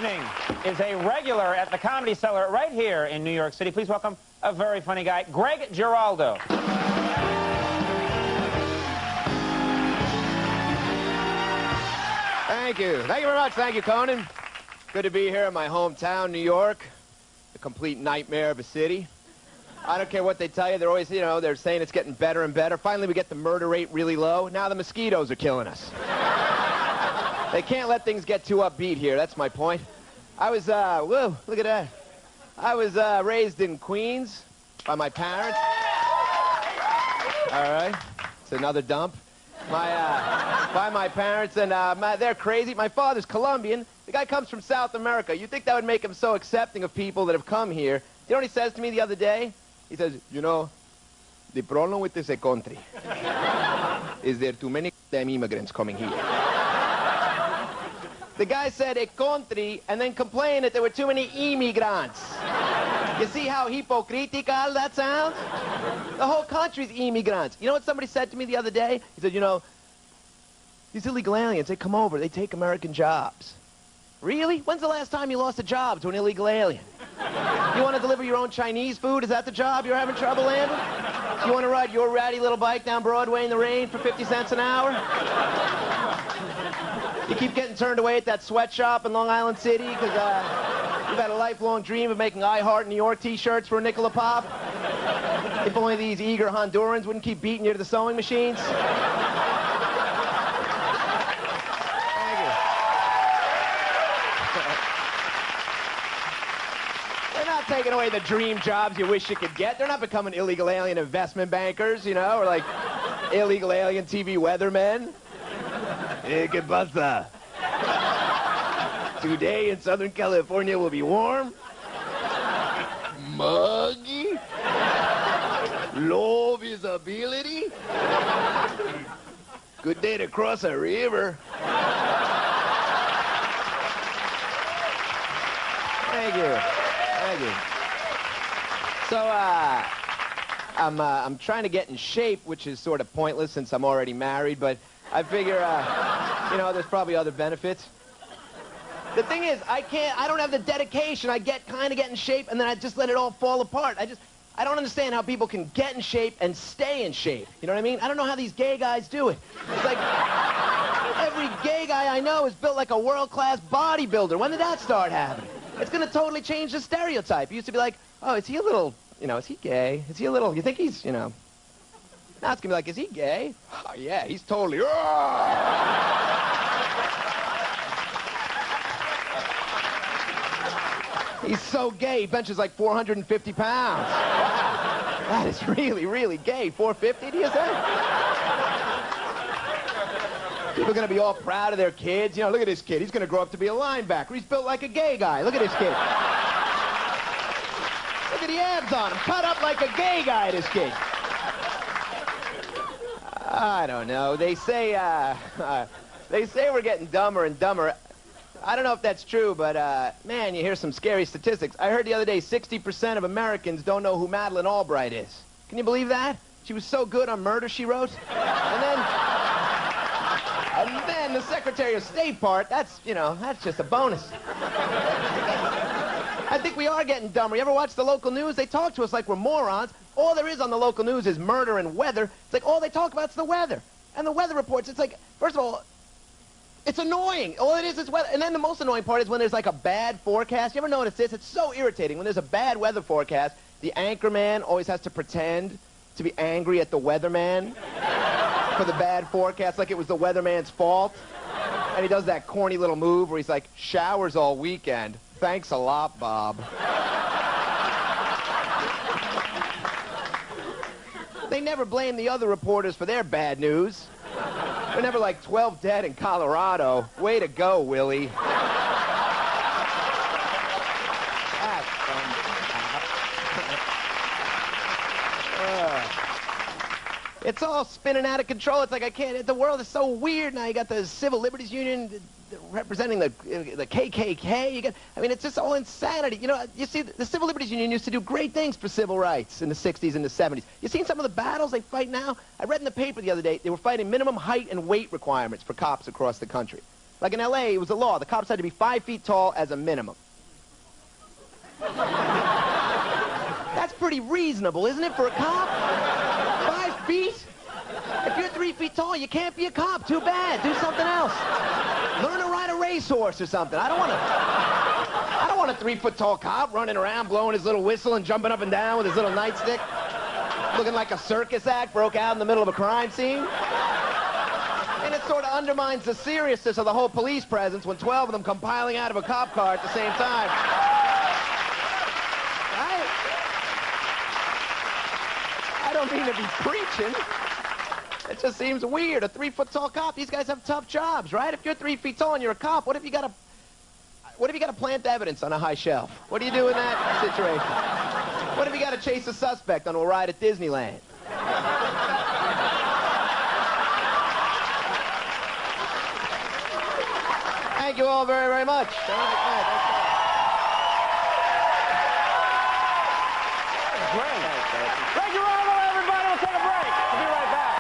evening is a regular at the Comedy Cellar right here in New York City. Please welcome a very funny guy, Greg Giraldo. Thank you. Thank you very much. Thank you, Conan. Good to be here in my hometown, New York. A complete nightmare of a city. I don't care what they tell you. They're always, they're saying it's getting better and better. Finally, we get the murder rate really low. Now the mosquitoes are killing us. They can't let things get too upbeat here. That's my point. I was, whoa, look at that. I was raised in Queens by my parents. All right. It's another dump. By my parents, and they're crazy. My father's Colombian. The guy comes from South America. You'd think that would make him so accepting of people that have come here. You know what he says to me the other day? He says, the problem with this country is there are too many damn immigrants coming here. The guy said a country and then complained that there were too many immigrants. You see how hypocritical that sounds? The whole country's immigrants. You know what somebody said to me the other day? He said, these illegal aliens, they come over, they take American jobs. Really? When's the last time you lost a job to an illegal alien? You want to deliver your own Chinese food? Is that the job you're having trouble landing? You want to ride your ratty little bike down Broadway in the rain for 50 cents an hour? You keep getting turned away at that sweatshop in Long Island City because you've had a lifelong dream of making I Heart New York t-shirts for a nickel a pop? If only these eager Hondurans wouldn't keep beating you to the sewing machines. Thank you. They're not taking away the dream jobs you wish you could get. They're not becoming illegal alien investment bankers, or like illegal alien TV weathermen. Hey, ¿qué pasa? Today in Southern California will be warm, muggy, low visibility. Good day to cross a river. Thank you. Thank you. So, I'm trying to get in shape, which is sort of pointless since I'm already married, but I figure, there's probably other benefits. The thing is, I don't have the dedication. I kind of get in shape, and then I just let it all fall apart. I don't understand how people can get in shape and stay in shape. You know what I mean? I don't know how these gay guys do it. It's like, every gay guy I know is built like a world-class bodybuilder. When did that start happening? It's going to totally change the stereotype. It used to be like, oh, is he a little, is he gay? Is he a little, you think he's, Now it's going to be like, is he gay? Oh, yeah, he's totally... He's so gay, he benches like 450 pounds. Wow. That is really, really gay. 450, do you say? People are going to be all proud of their kids. Look at this kid. He's going to grow up to be a linebacker. He's built like a gay guy. Look at this kid. Look at the abs on him. Cut up like a gay guy, this kid. I don't know. They say we're getting dumber and dumber. I don't know if that's true, but, man, you hear some scary statistics. I heard the other day 60% of Americans don't know who Madeleine Albright is. Can you believe that? She was so good on Murder, She Wrote. And then the Secretary of State part, that's just a bonus. I think we are getting dumber. You ever watch the local news? They talk to us like we're morons. All there is on the local news is murder and weather. It's like all they talk about is the weather. And the weather reports, it's like, first of all, it's annoying. All it is weather. And then the most annoying part is when there's like a bad forecast. You ever notice this? It's so irritating. When there's a bad weather forecast, the anchorman always has to pretend to be angry at the weatherman for the bad forecast, like it was the weatherman's fault. And he does that corny little move where he's like, showers all weekend. Thanks a lot, Bob. They never blame the other reporters for their bad news. They're never like 12 dead in Colorado. Way to go, Willie. It's all spinning out of control. It's like the world is so weird now. You got the Civil Liberties Union representing the KKK. It's just all insanity. You see, the Civil Liberties Union used to do great things for civil rights in the 60s and the 70s. You seen some of the battles they fight now? I read in the paper the other day, they were fighting minimum height and weight requirements for cops across the country. Like in L.A., it was a law. The cops had to be 5 feet tall as a minimum. That's pretty reasonable, isn't it, for a cop? 5 feet? If you're 3 feet tall, you can't be a cop. Too bad. Do something else. Learn to ride a racehorse or something. I don't want a 3 foot tall cop running around, blowing his little whistle and jumping up and down with his little nightstick, looking like a circus act broke out in the middle of a crime scene. And it sort of undermines the seriousness of the whole police presence when 12 of them come piling out of a cop car at the same time. I don't mean to be preaching. It just seems weird. A 3 foot tall cop, these guys have tough jobs, right? If you're 3 feet tall and you're a cop, what if you got to plant evidence on a high shelf? What do you do in that situation? What if you got to chase a suspect on a ride at Disneyland? Thank you all very, very much. Great Giraldo, everybody. We'll take a break. We'll be right back.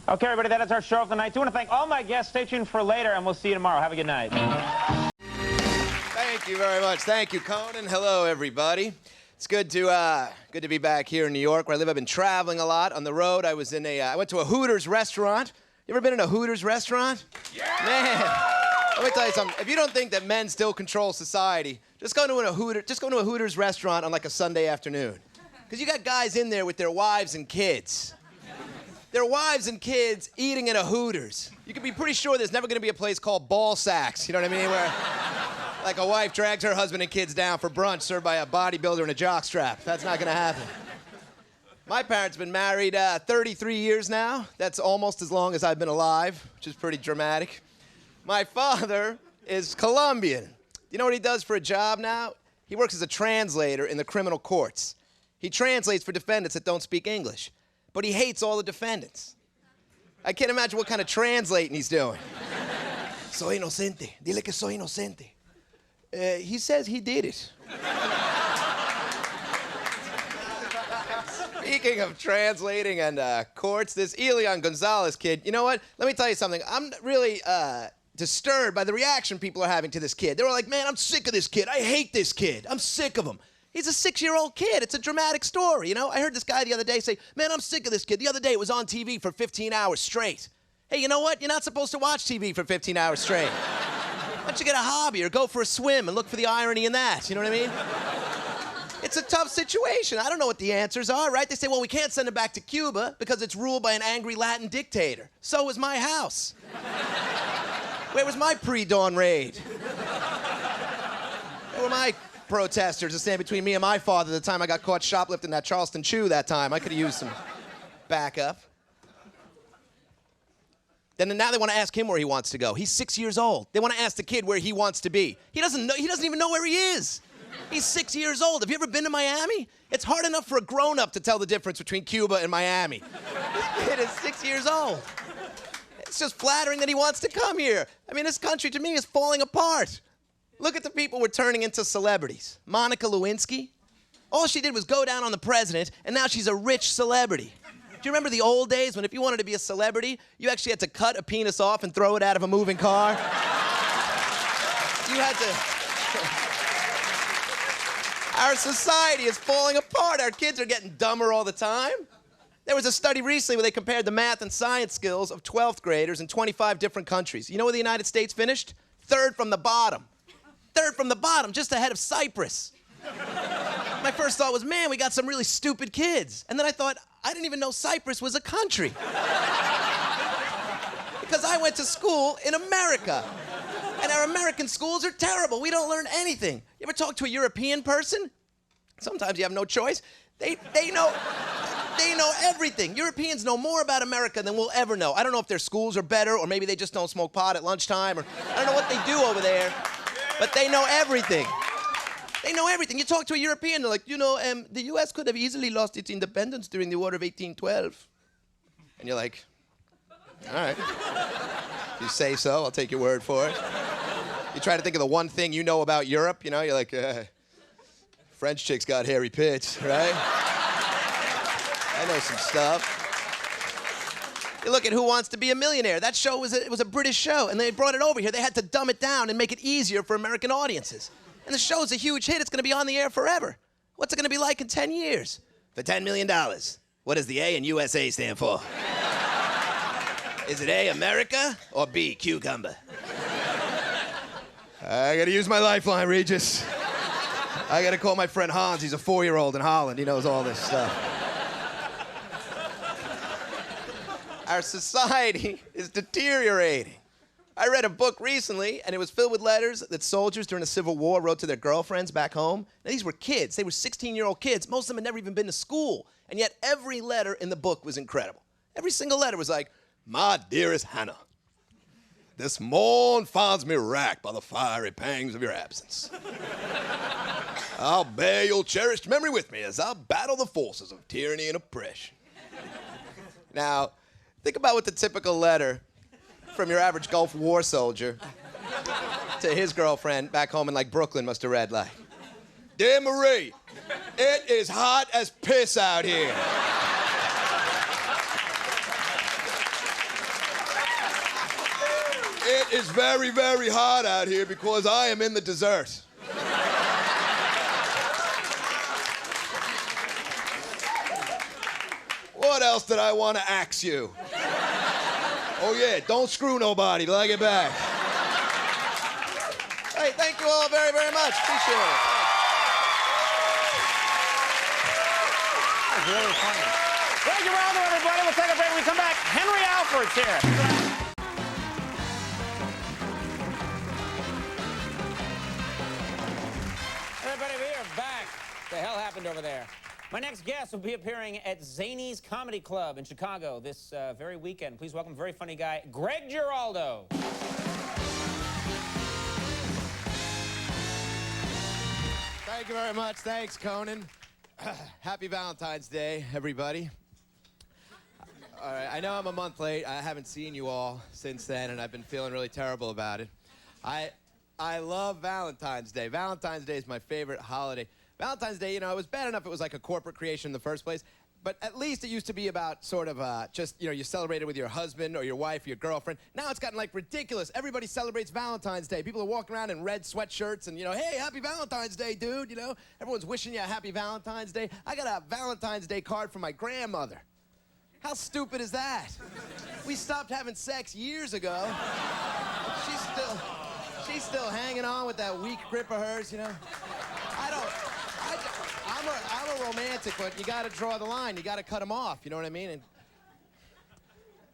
Okay, everybody, that is our show for the night. I do want to thank all my guests. Stay tuned for later, and we'll see you tomorrow. Have a good night. Thank you very much. Thank you, Conan. Hello, everybody. It's good to be back here in New York, where I live. I've been traveling a lot on the road. I went to a Hooters restaurant. You ever been in a Hooters restaurant? Yeah! Man, let me tell you something. If you don't think that men still control society, just go to a Hooters restaurant on like a Sunday afternoon. Because you got guys in there with their wives and kids. Their wives and kids eating at a Hooters. You can be pretty sure there's never going to be a place called Ball Sacks, you know what I mean? Where like a wife drags her husband and kids down for brunch served by a bodybuilder in a jockstrap. That's not going to happen. My parents have been married 33 years now. That's almost as long as I've been alive, which is pretty dramatic. My father is Colombian. You know what he does for a job now? He works as a translator in the criminal courts. He translates for defendants that don't speak English, but he hates all the defendants. I can't imagine what kind of translating he's doing. Soy inocente. Dile que soy inocente. He says he did it. Speaking of translating and courts, this Elian Gonzalez kid, you know what? Let me tell you something. I'm really disturbed by the reaction people are having to this kid. They were like, man, I'm sick of this kid. I hate this kid. I'm sick of him. He's a 6-year-old kid. It's a dramatic story, you know? I heard this guy the other day say, man, I'm sick of this kid. The other day it was on TV for 15 hours straight. Hey, you know what? You're not supposed to watch TV for 15 hours straight. Why don't you get a hobby or go for a swim and look for the irony in that? You know what I mean? It's a tough situation. I don't know what the answers are, right? They say, well, we can't send him back to Cuba because it's ruled by an angry Latin dictator. So was my house. Where was my pre-dawn raid? Where were my protesters to stand between me and my father the time I got caught shoplifting that Charleston Chew that time? I could have used some backup. Then now they want to ask him where he wants to go. He's 6 years old. They want to ask the kid where he wants to be. He doesn't even know where he is. He's 6 years old. Have you ever been to Miami? It's hard enough for a grown-up to tell the difference between Cuba and Miami. This kid is 6 years old. It's just flattering that he wants to come here. I mean, this country to me is falling apart. Look at the people we're turning into celebrities. Monica Lewinsky. All she did was go down on the president, and now she's a rich celebrity. Do you remember the old days when if you wanted to be a celebrity, you actually had to cut a penis off and throw it out of a moving car? You had to... Our society is falling apart. Our kids are getting dumber all the time. There was a study recently where they compared the math and science skills of 12th graders in 25 different countries. You know where the United States finished? Third from the bottom. Third from the bottom, just ahead of Cyprus. My first thought was, man, we got some really stupid kids. And then I thought, I didn't even know Cyprus was a country. Because I went to school in America. And our American schools are terrible. We don't learn anything. You ever talk to a European person? Sometimes you have no choice. They know everything. Europeans know more about America than we'll ever know. I don't know if their schools are better, or maybe they just don't smoke pot at lunchtime, or I don't know what they do over there, but they know everything. They know everything. You talk to a European, they're like, you know, the U.S. could have easily lost its independence during the War of 1812. And you're like, all right. You say so, I'll take your word for it. You try to think of the one thing you know about Europe, you know, you're like, French chicks got hairy pits, right? I know some stuff. You look at Who Wants to Be a Millionaire. That show was a British show, and they brought it over here. They had to dumb it down and make it easier for American audiences. And the show's a huge hit. It's going to be on the air forever. What's it going to be like in 10 years? For $10 million, what does the A in USA stand for? Is it A, America, or B, cucumber? I got to use my lifeline, Regis. I got to call my friend Hans. He's a 4-year-old in Holland. He knows all this stuff. Our society is deteriorating. I read a book recently, and it was filled with letters that soldiers during the Civil War wrote to their girlfriends back home. Now, these were kids. They were 16-year-old kids. Most of them had never even been to school. And yet every letter in the book was incredible. Every single letter was like, "My dearest Hannah, this morn finds me racked by the fiery pangs of your absence. I'll bear your cherished memory with me as I battle the forces of tyranny and oppression." Now, think about what the typical letter from your average Gulf War soldier to his girlfriend back home in like Brooklyn must have read like, "Dear Marie, it is hot as piss out here. It is very, very hot out here because I am in the desert. What else did I want to ask you? Oh yeah, don't screw nobody till I get back." Hey, thank you all very, very much. Appreciate it. That was really funny. Greg Giraldo, everybody. We'll take a break. When we come back, Henry Alford's here. Everybody, we are back. What the hell happened over there? My next guest will be appearing at Zany's Comedy Club in Chicago this very weekend. Please welcome very funny guy, Greg Giraldo. Thank you very much. Thanks, Conan. Happy Valentine's Day, everybody. All right, I know I'm a month late. I haven't seen you all since then, and I've been feeling really terrible about it. I love Valentine's Day. Valentine's Day is my favorite holiday. Valentine's Day, you know, it was bad enough it was like a corporate creation in the first place, but at least it used to be about sort of just, you know, you celebrated with your husband or your wife or your girlfriend. Now it's gotten like ridiculous. Everybody celebrates Valentine's Day. People are walking around in red sweatshirts and, you know, "Hey, happy Valentine's Day, dude," you know? Everyone's wishing you a happy Valentine's Day. I got a Valentine's Day card from my grandmother. How stupid is that? We stopped having sex years ago. She's still hanging on with that weak grip of hers, you know? I'm a romantic, but you gotta draw the line. You gotta cut them off, you know what I mean? And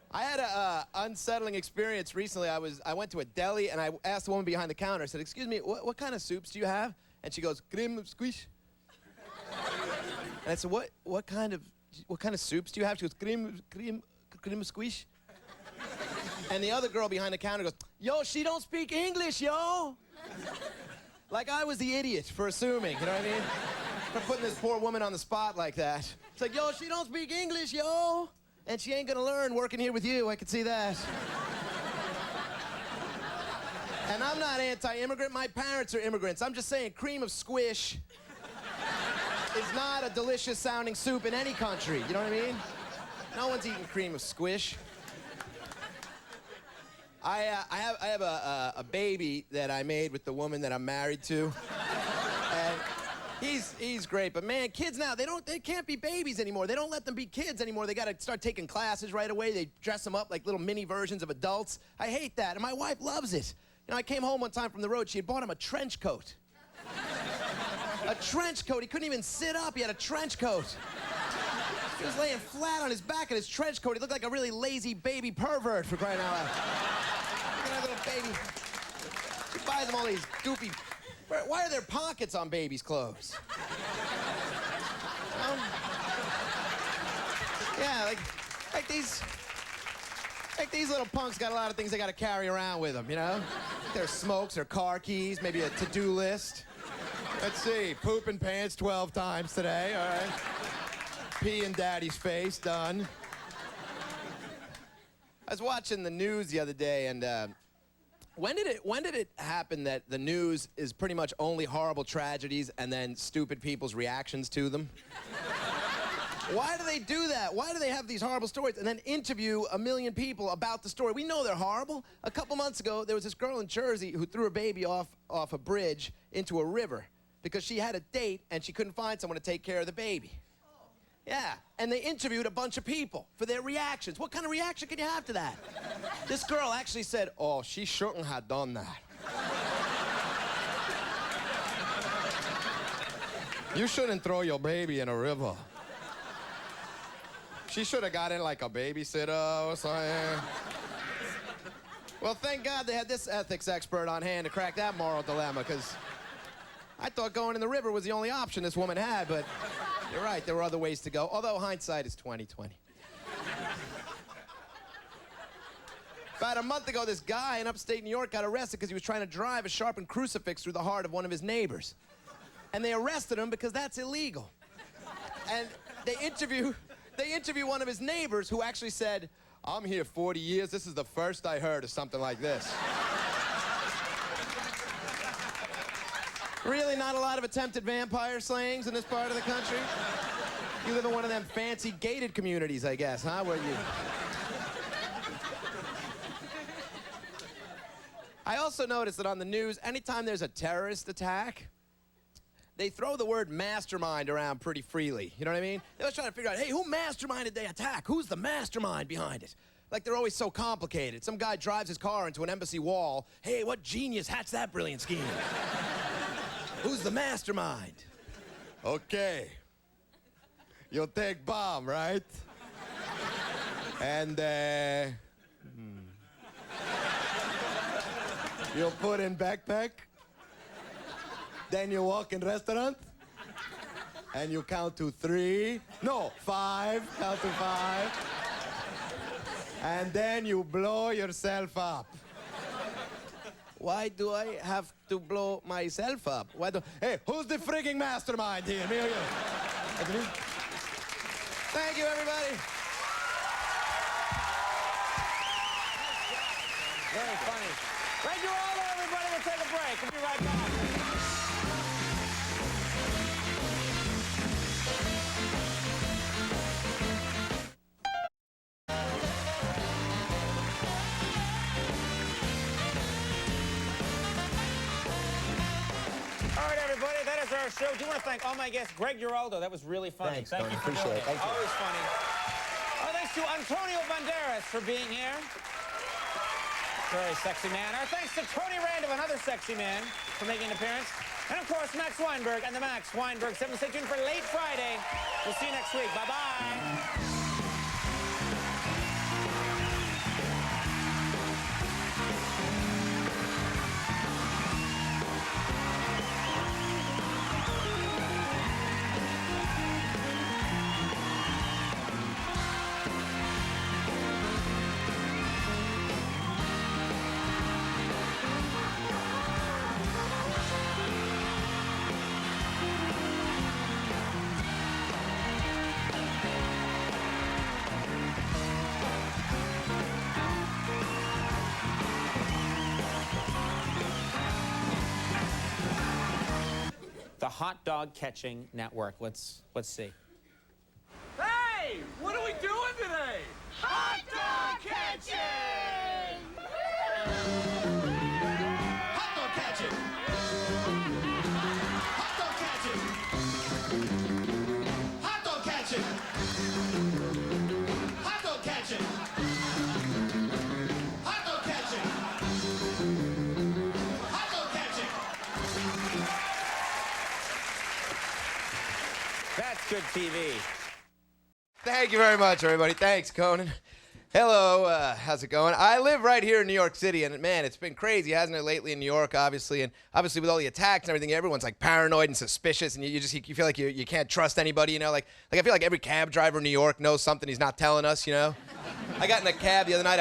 I had a unsettling experience recently. I went to a deli and I asked the woman behind the counter, I said, "Excuse me, what kind of soups do you have?" And she goes, "Cream squish." And I said, what kind of soups do you have? She goes, cream squish. And the other girl behind the counter goes, "Yo, she don't speak English, yo." Like I was the idiot for assuming, you know what I mean? For putting this poor woman on the spot like that. It's like, "Yo, she don't speak English, yo." And she ain't gonna learn working here with you, I can see that. And I'm not anti-immigrant, my parents are immigrants. I'm just saying cream of squish is not a delicious sounding soup in any country, you know what I mean? No one's eating cream of squish. I have a baby that I made with the woman that I'm married to. And he's great, but man, kids now, they can't be babies anymore. They don't let them be kids anymore. They gotta start taking classes right away. They dress them up like little mini versions of adults. I hate that, and my wife loves it. You know, I came home one time from the road, she had bought him a trench coat. A trench coat, he couldn't even sit up, he had a trench coat. He was laying flat on his back in his trench coat. He looked like a really lazy baby pervert, for crying out loud. Look at that little baby. She buys him all these goofy... Why are there pockets on babies' clothes? Yeah, like these little punks got a lot of things they got to carry around with them, you know? Their smokes, their car keys, maybe a to-do list. Let's see, poop in pants 12 times today, all right? Pee in daddy's face, done. I was watching the news the other day, and when did it happen that the news is pretty much only horrible tragedies and then stupid people's reactions to them? Why do they do that? Why do they have these horrible stories and then interview a million people about the story? We know they're horrible. A couple months ago, there was this girl in Jersey who threw her baby off a bridge into a river because she had a date and she couldn't find someone to take care of the baby. Yeah, and they interviewed a bunch of people for their reactions. What kind of reaction can you have to that? This girl actually said, oh, she shouldn't have done that. You shouldn't throw your baby in a river. She should have got in like a babysitter or something. Well, thank God they had this ethics expert on hand to crack that moral dilemma, because I thought going in the river was the only option this woman had, but you're right, there were other ways to go, although hindsight is 20/20. About a month ago, this guy in upstate New York got arrested because he was trying to drive a sharpened crucifix through the heart of one of his neighbors. And they arrested him because that's illegal. And they interview one of his neighbors who actually said, I'm here 40 years, this is the first I heard of something like this. Really not a lot of attempted vampire slayings in this part of the country? You live in one of them fancy gated communities, I guess, huh? Where you... I also noticed that on the news, anytime there's a terrorist attack, they throw the word mastermind around pretty freely. You know what I mean? They're always trying to figure out, hey, who masterminded the attack? Who's the mastermind behind it? Like, they're always so complicated. Some guy drives his car into an embassy wall. Hey, what genius hatched that brilliant scheme? Who's the mastermind? Okay. You'll take bomb, right? And, you'll put in backpack. Then you walk in restaurant. And you count to 3. No, 5. Count to 5. And then you blow yourself up. Why do I have to blow myself up? Hey, who's the frigging mastermind here? Me or you? Thank you, everybody. Very funny. Greg Giraldo, everybody. We'll take a break. We'll be right back. All right, everybody, that is our show. Do you want to thank all my guests? Greg Giraldo, that was really funny. Thanks, Thank Tony. you for Appreciate doing it. Thank you. Always funny. Our thanks to Antonio Banderas for being here. Very sexy man. Our thanks to Tony Randall, another sexy man, for making an appearance. And, of course, Max Weinberg and the Max Weinberg 7. Stay tuned for Late Friday. We'll see you next week. Bye-bye. The Hot Dog Catching Network. Let's see. Hey, what are we doing today? Hot dog catching! Hot dog catching! Hot dog catching! Hot dog catching! Hot dog catching! Hot dog catching! Hot dog catching! That's good TV. Thank you very much, everybody. Thanks, Conan. Hello, how's it going? I live right here in New York City, and man, it's been crazy, hasn't it, lately in New York, obviously, and obviously with all the attacks and everything, everyone's like paranoid and suspicious, and you feel like you can't trust anybody, you know, like I feel like every cab driver in New York knows something he's not telling us, you know. I got in a cab the other night.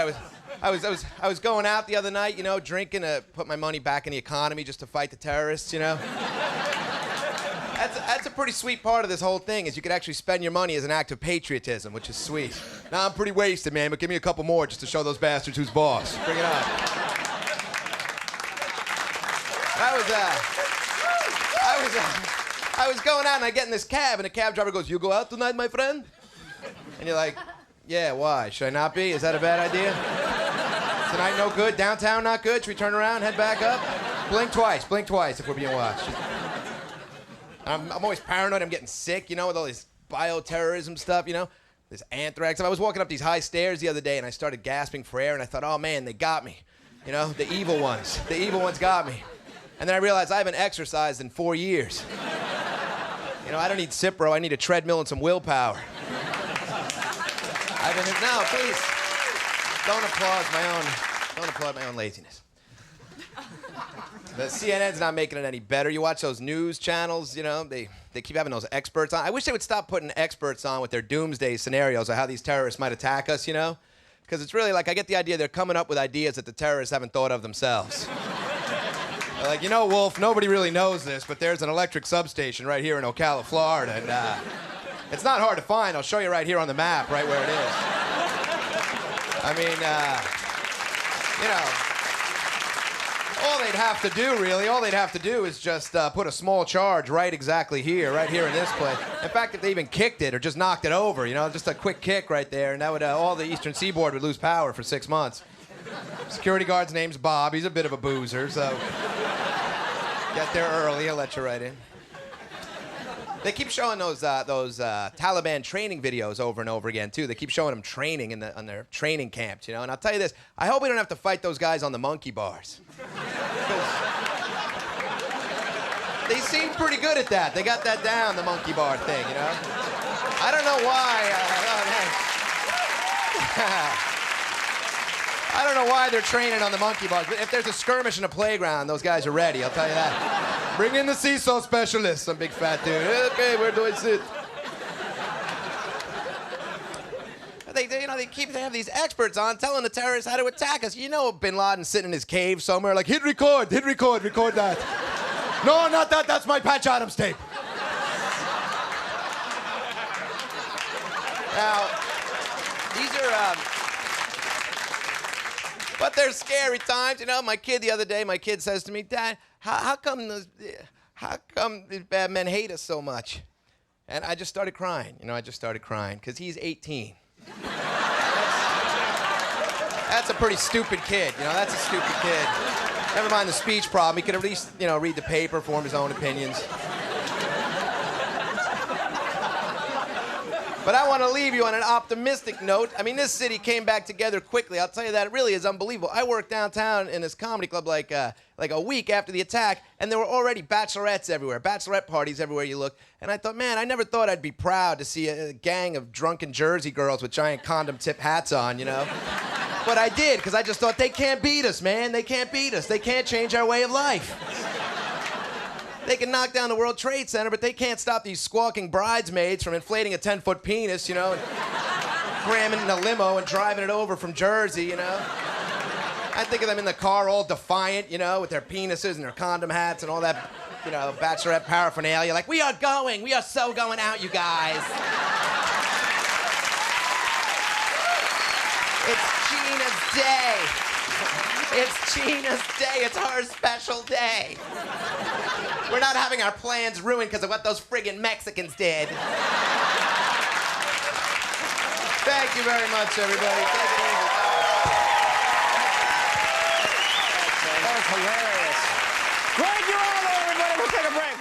I was going out the other night, you know, drinking to put my money back in the economy just to fight the terrorists, you know. That's a pretty sweet part of this whole thing, is you could actually spend your money as an act of patriotism, which is sweet. Now, I'm pretty wasted, man, but give me a couple more just to show those bastards who's boss. Bring it on. I was going out and I get in this cab, and the cab driver goes, "You go out tonight, my friend?" And you're like, yeah, why? Should I not be? Is that a bad idea? Tonight no good? Downtown not good? Should we turn around, head back up? Blink twice if we're being watched. I'm always paranoid I'm getting sick, you know, with all this bioterrorism stuff, you know? This anthrax. I was walking up these high stairs the other day and I started gasping for air and I thought, oh man, they got me. You know, the evil ones. The evil ones got me. And then I realized I haven't exercised in 4 years. You know, I don't need Cipro, I need a treadmill and some willpower. No, please. Don't applaud my own laziness. The CNN's not making it any better. You watch those news channels, you know, they keep having those experts on. I wish they would stop putting experts on with their doomsday scenarios of how these terrorists might attack us, you know? Because it's really like, I get the idea they're coming up with ideas that the terrorists haven't thought of themselves. They're like, you know, Wolf, nobody really knows this, but there's an electric substation right here in Ocala, Florida, and it's not hard to find. I'll show you right here on the map, right where it is. I mean, you know, all they'd have to do is just put a small charge right exactly here, right here in this place. In fact, if they even kicked it or just knocked it over, you know, just a quick kick right there, and that would, all the Eastern Seaboard would lose power for 6 months. Security guard's name's Bob. He's a bit of a boozer, so get there early. I'll let you right in. They keep showing those Taliban training videos over and over again, too. They keep showing them training on their training camps, you know? And I'll tell you this, I hope we don't have to fight those guys on the monkey bars. They seem pretty good at that. They got that down, the monkey bar thing, you know? I don't know why. I don't know why they're training on the monkey bars, but if there's a skirmish in a playground, those guys are ready, I'll tell you that. Bring in the seesaw specialist, some big fat dude. Okay, where do I sit? They have these experts on telling the terrorists how to attack us. You know Bin Laden's sitting in his cave somewhere like, hit record that. No, not that, that's my Patch Adams tape. Now, these are, but they're scary times, you know. My kid the other day, says to me, Dad, how come these bad men hate us so much? And I just started crying, because he's 18. That's a pretty stupid kid, you know, that's a stupid kid. Never mind the speech problem, he could at least, you know, read the paper, form his own opinions. But I want to leave you on an optimistic note. I mean, this city came back together quickly. I'll tell you that. It really is unbelievable. I worked downtown in this comedy club like a week after the attack, and there were already bachelorettes everywhere, bachelorette parties everywhere you looked. And I thought, man, I never thought I'd be proud to see a gang of drunken Jersey girls with giant condom tip hats on, you know? But I did, because I just thought, they can't beat us, man. They can't beat us. They can't change our way of life. They can knock down the World Trade Center, but they can't stop these squawking bridesmaids from inflating a 10-foot penis, you know, and cramming in a limo and driving it over from Jersey, you know. I think of them in the car all defiant, you know, with their penises and their condom hats and all that, you know, bachelorette paraphernalia. Like, we are so going out, you guys. It's Gina's day. It's Gina's day. It's her special day. We're not having our plans ruined because of what those friggin' Mexicans did. Thank you very much, everybody. Take it easy. That was hilarious. Greg Giraldo, everybody. We'll take a break.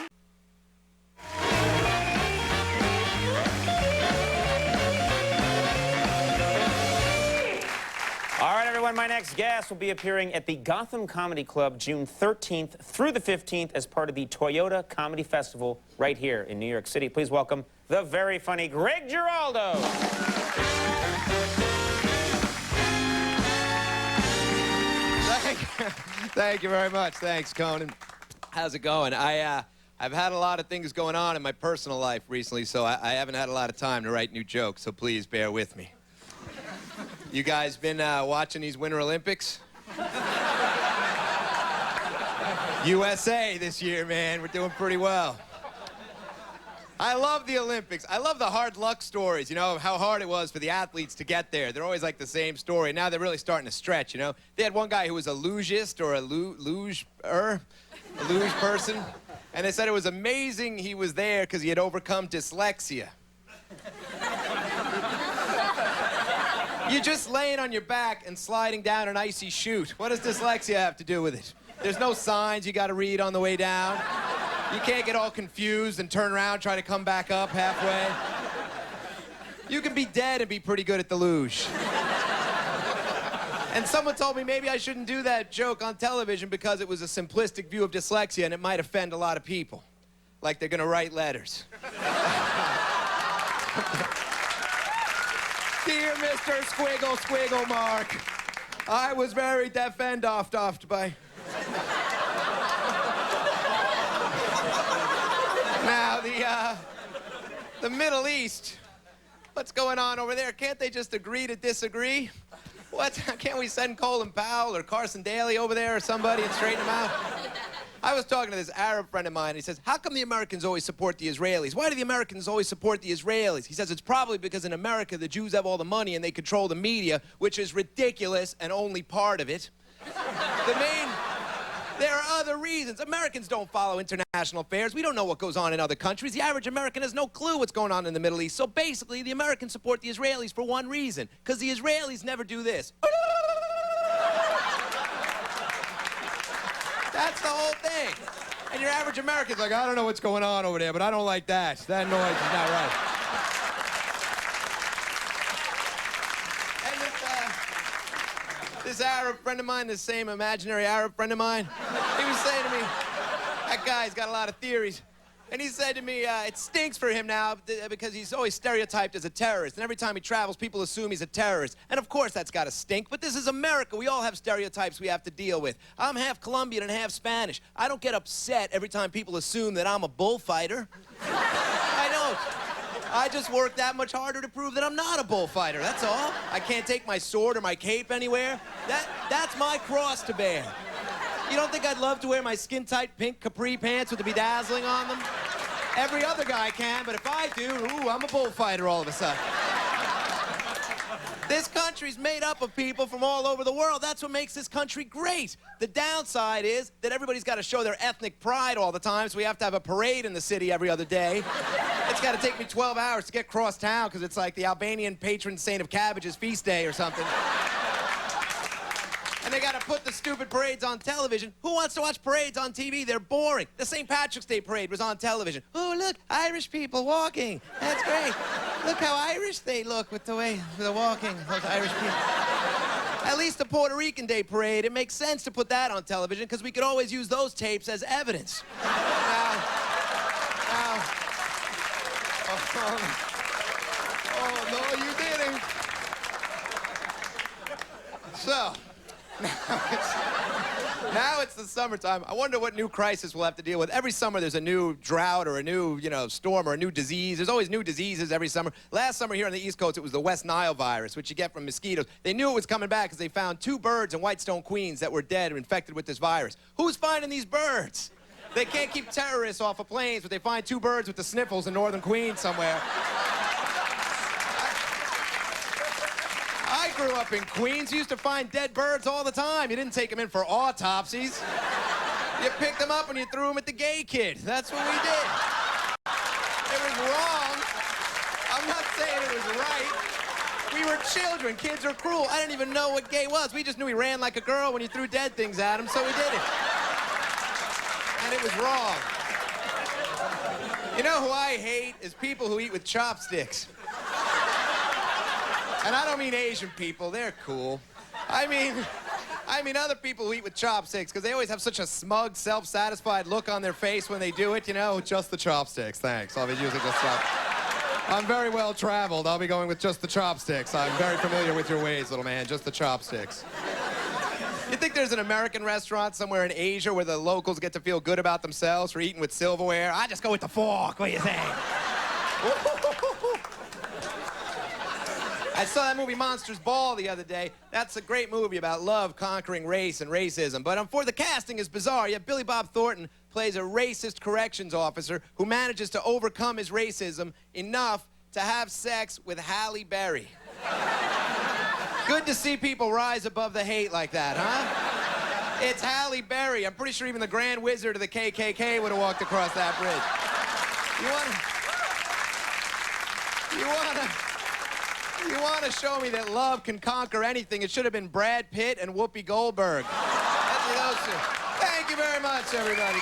All right, everyone, my next guest will be appearing at the Gotham Comedy Club June 13th through the 15th as part of the Toyota Comedy Festival right here in New York City. Please welcome the very funny Greg Giraldo. Thank you very much. Thanks, Conan. How's it going? I've had a lot of things going on in my personal life recently, so I haven't had a lot of time to write new jokes, so please bear with me. You guys been watching these Winter Olympics? USA this year, man. We're doing pretty well. I love the Olympics. I love the hard luck stories, you know, how hard it was for the athletes to get there. They're always like the same story. Now they're really starting to stretch, you know. They had one guy who was a lugeist or a luge person, and they said it was amazing he was there because he had overcome dyslexia. You're just laying on your back and sliding down an icy chute. What does dyslexia have to do with it? There's no signs you got to read on the way down. You can't get all confused and turn around, try to come back up halfway. You can be dead and be pretty good at the luge. And someone told me maybe I shouldn't do that joke on television because it was a simplistic view of dyslexia and it might offend a lot of people. Like they're gonna write letters. Dear Mr. Squiggle Squiggle Mark, I was very offed by. Now, the Middle East, what's going on over there? Can't they just agree to disagree? What? Can't we send Colin Powell or Carson Daly over there or somebody and straighten them out? I was talking to this Arab friend of mine, and he says, how come the Americans always support the Israelis? Why do the Americans always support the Israelis? He says it's probably because in America, the Jews have all the money and they control the media, which is ridiculous and only part of it. There are other reasons. Americans don't follow international affairs. We don't know what goes on in other countries. The average American has no clue what's going on in the Middle East. So basically, the Americans support the Israelis for one reason, because the Israelis never do this. That's the whole thing. And your average American's like, I don't know what's going on over there, but I don't like that. That noise is not right. And this Arab friend of mine, this same imaginary Arab friend of mine, he was saying to me, that guy's got a lot of theories. And he said to me, it stinks for him now because he's always stereotyped as a terrorist. And every time he travels, people assume he's a terrorist. And of course that's got to stink, but this is America. We all have stereotypes we have to deal with. I'm half Colombian and half Spanish. I don't get upset every time people assume that I'm a bullfighter. I don't. I just work that much harder to prove that I'm not a bullfighter, that's all. I can't take my sword or my cape anywhere. That's my cross to bear. You don't think I'd love to wear my skin-tight pink capri pants with the bedazzling on them? Every other guy can, but if I do, ooh, I'm a bullfighter all of a sudden. This country's made up of people from all over the world. That's what makes this country great. The downside is that everybody's got to show their ethnic pride all the time, so we have to have a parade in the city every other day. It's got to take me 12 hours to get across town because it's like the Albanian patron saint of cabbage's feast day or something. And they got to put the stupid parades on television. Who wants to watch parades on TV? They're boring. The St. Patrick's Day parade was on television. Oh, look, Irish people walking. That's great. Look how Irish they look with the way they're walking, those Irish people. At least the Puerto Rican Day parade, it makes sense to put that on television because we could always use those tapes as evidence. Oh, no, you didn't. So... Now it's the summertime. I wonder what new crisis we'll have to deal with. Every summer there's a new drought or a new, storm or a new disease. There's always new diseases every summer. Last summer here on the East Coast, it was the West Nile virus, which you get from mosquitoes. They knew it was coming back because they found 2 birds in Whitestone, Queens that were dead or infected with this virus. Who's finding these birds? They can't keep terrorists off of planes, but they find 2 birds with the sniffles in northern Queens somewhere. I grew up in Queens. You used to find dead birds all the time. You didn't take them in for autopsies. You picked them up and you threw them at the gay kid. That's what we did. It was wrong. I'm not saying it was right. We were children. Kids are cruel. I didn't even know what gay was. We just knew he ran like a girl when you threw dead things at him, so we did it. And it was wrong. You know who I hate is people who eat with chopsticks. And I don't mean Asian people, they're cool. I mean other people who eat with chopsticks, because they always have such a smug, self-satisfied look on their face when they do it, Just the chopsticks, thanks. I'll be using just I'm very well traveled. I'll be going with just the chopsticks. I'm very familiar with your ways, little man, just the chopsticks. You think there's an American restaurant somewhere in Asia where the locals get to feel good about themselves for eating with silverware? I just go with the fork, what do you think? I saw that movie Monsters Ball the other day. That's a great movie about love conquering race and racism. But the casting is bizarre. Yeah, Billy Bob Thornton plays a racist corrections officer who manages to overcome his racism enough to have sex with Halle Berry. Good to see people rise above the hate like that, huh? It's Halle Berry. I'm pretty sure even the Grand Wizard of the KKK would have walked across that bridge. You you want to show me that love can conquer anything, it should have been Brad Pitt and Whoopi Goldberg. That's those two. Thank you very much, everybody.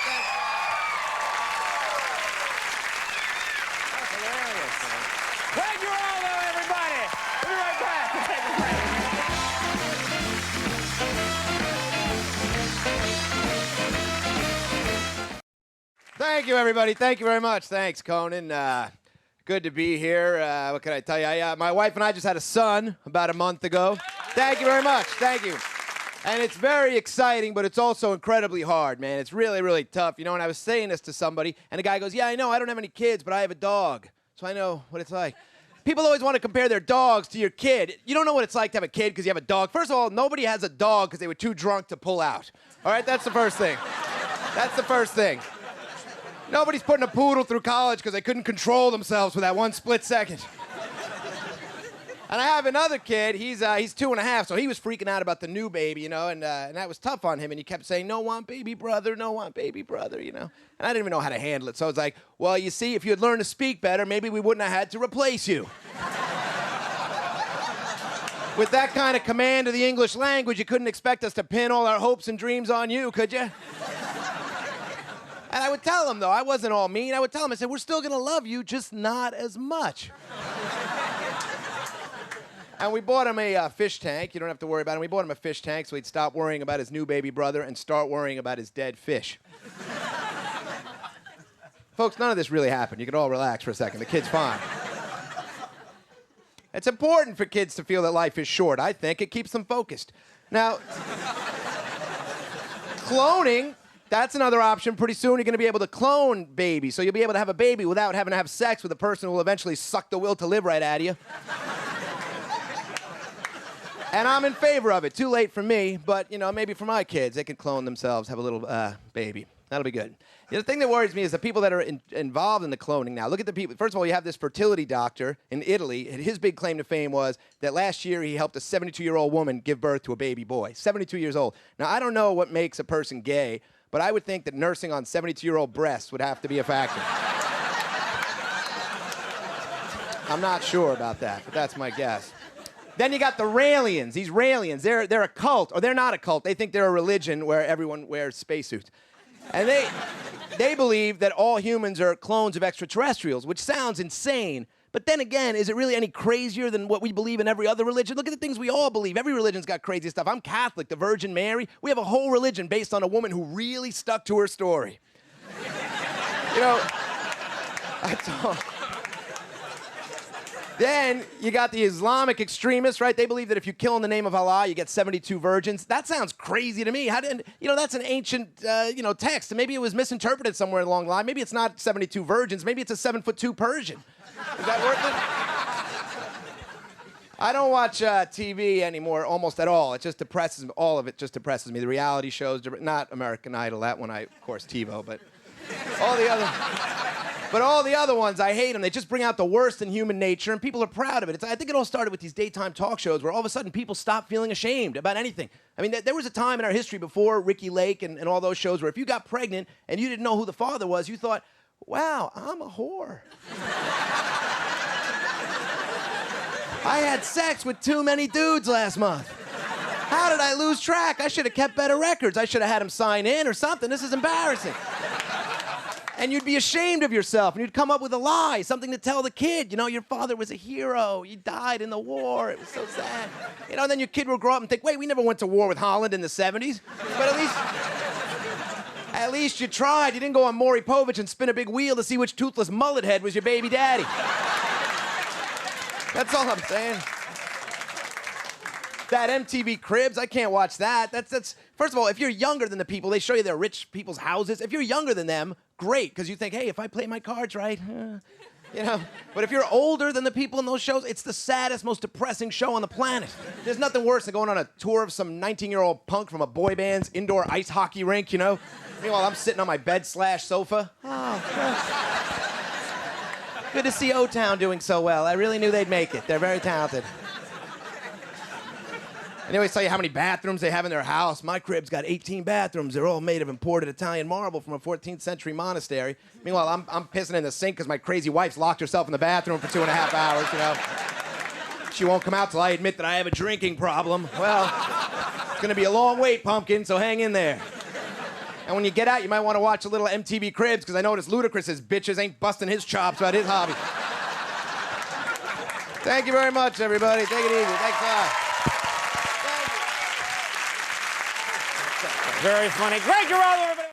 That's hilarious. Greg Giraldo, everybody. We'll be right back. We'll take a break. Thank you, everybody. Thank you very much. Thanks, Conan. Good to be here. What can I tell you? My wife and I just had a son about a month ago. Thank you very much. Thank you. And it's very exciting, but it's also incredibly hard, man. It's really, really tough. You know, and I was saying this to somebody, and the guy goes, yeah, I know, I don't have any kids, but I have a dog. So I know what it's like. People always want to compare their dogs to your kid. You don't know what it's like to have a kid because you have a dog. First of all, nobody has a dog because they were too drunk to pull out. All right, that's the first thing. That's the first thing. Nobody's putting a poodle through college because they couldn't control themselves for that one split second. And I have another kid, he's 2.5, so he was freaking out about the new baby, you know, and that was tough on him, and he kept saying, no want baby brother, no want baby brother, you know. And I didn't even know how to handle it, so I was like, well, you see, if you had learned to speak better, maybe we wouldn't have had to replace you. With that kind of command of the English language, you couldn't expect us to pin all our hopes and dreams on you, could you? And I would tell him, though, I wasn't all mean. I would tell him, I said, we're still going to love you, just not as much. And we bought him a fish tank. You don't have to worry about him. We bought him a fish tank so he'd stop worrying about his new baby brother and start worrying about his dead fish. Folks, none of this really happened. You can all relax for a second. The kid's fine. It's important for kids to feel that life is short, I think. It keeps them focused. Now, cloning... That's another option. Pretty soon you're going to be able to clone babies. So you'll be able to have a baby without having to have sex with a person who will eventually suck the will to live right out of you. And I'm in favor of it. Too late for me, but, you know, maybe for my kids. They can clone themselves, have a little baby. That'll be good. The thing that worries me is the people that are involved in the cloning now. Look at the people. First of all, you have this fertility doctor in Italy, and his big claim to fame was that last year he helped a 72-year-old woman give birth to a baby boy. 72 years old. Now, I don't know what makes a person gay, but I would think that nursing on 72-year-old breasts would have to be a factor. I'm not sure about that, but that's my guess. Then you got the Raelians. These Raelians, they're a cult, or they're not a cult. They think they're a religion where everyone wears spacesuits. And they believe that all humans are clones of extraterrestrials, which sounds insane. But then again, is it really any crazier than what we believe in every other religion? Look at the things we all believe. Every religion's got crazy stuff. I'm Catholic, the Virgin Mary. We have a whole religion based on a woman who really stuck to her story. You know, that's all. Then you got the Islamic extremists, right? They believe that if you kill in the name of Allah, you get 72 virgins. That sounds crazy to me. That's an ancient, text. And maybe it was misinterpreted somewhere along the line. Maybe it's not 72 virgins. Maybe it's a 7'2" Persian. Is that worth it? I don't watch TV anymore almost at all. It just depresses me. All of it just depresses me. The reality shows, not American Idol. That one, of course, TiVo, but all the other... But all the other ones, I hate them. They just bring out the worst in human nature, and people are proud of it. I think it all started with these daytime talk shows where all of a sudden people stop feeling ashamed about anything. I mean, there was a time in our history before Ricky Lake and all those shows where if you got pregnant and you didn't know who the father was, you thought, wow, I'm a whore. I had sex with too many dudes last month. How did I lose track? I should have kept better records. I should have had him sign in or something. This is embarrassing. And you'd be ashamed of yourself, and you'd come up with a lie, something to tell the kid. You know, your father was a hero. He died in the war. It was so sad. You know, then your kid will grow up and think, wait, we never went to war with Holland in the 70s. But at least you tried. You didn't go on Maury Povich and spin a big wheel to see which toothless mullet head was your baby daddy. That's all I'm saying. That MTV Cribs, I can't watch that. That's first of all, if you're younger than the people, they show you their rich people's houses. If you're younger than them, great, because you think, hey, if I play my cards right, But if you're older than the people in those shows, it's the saddest, most depressing show on the planet. There's nothing worse than going on a tour of some 19-year-old punk from a boy band's indoor ice hockey rink, you know? Meanwhile, I'm sitting on my bed/sofa. Oh, good to see O-Town doing so well. I really knew they'd make it. They're very talented. And they always tell you how many bathrooms they have in their house. My crib's got 18 bathrooms. They're all made of imported Italian marble from a 14th century monastery. Meanwhile, I'm pissing in the sink because my crazy wife's locked herself in the bathroom for 2.5 hours, you know. She won't come out till I admit that I have a drinking problem. Well, it's gonna be a long wait, Pumpkin, so hang in there. And when you get out, you might want to watch a little MTV Cribs, because I noticed Ludacris's bitches ain't busting his chops about his hobby. Thank you very much, everybody. Take it easy. Thanks a lot. Very funny. Greg Giraldo, everybody.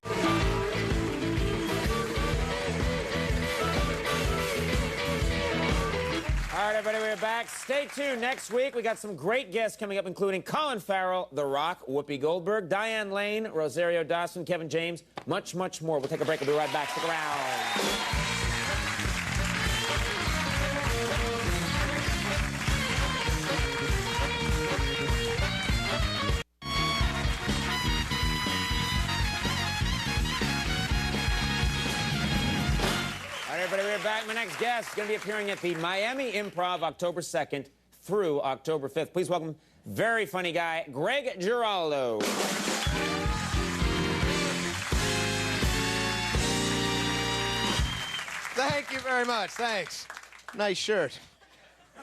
All right, everybody, we're back. Stay tuned. Next week, we got some great guests coming up, including Colin Farrell, The Rock, Whoopi Goldberg, Diane Lane, Rosario Dawson, Kevin James, much, much more. We'll take a break. We'll be right back. Stick around. Everybody, we're back. My next guest is going to be appearing at the Miami Improv October 2nd through October 5th. Please welcome very funny guy, Greg Giraldo. Thank you very much. Thanks. Nice shirt.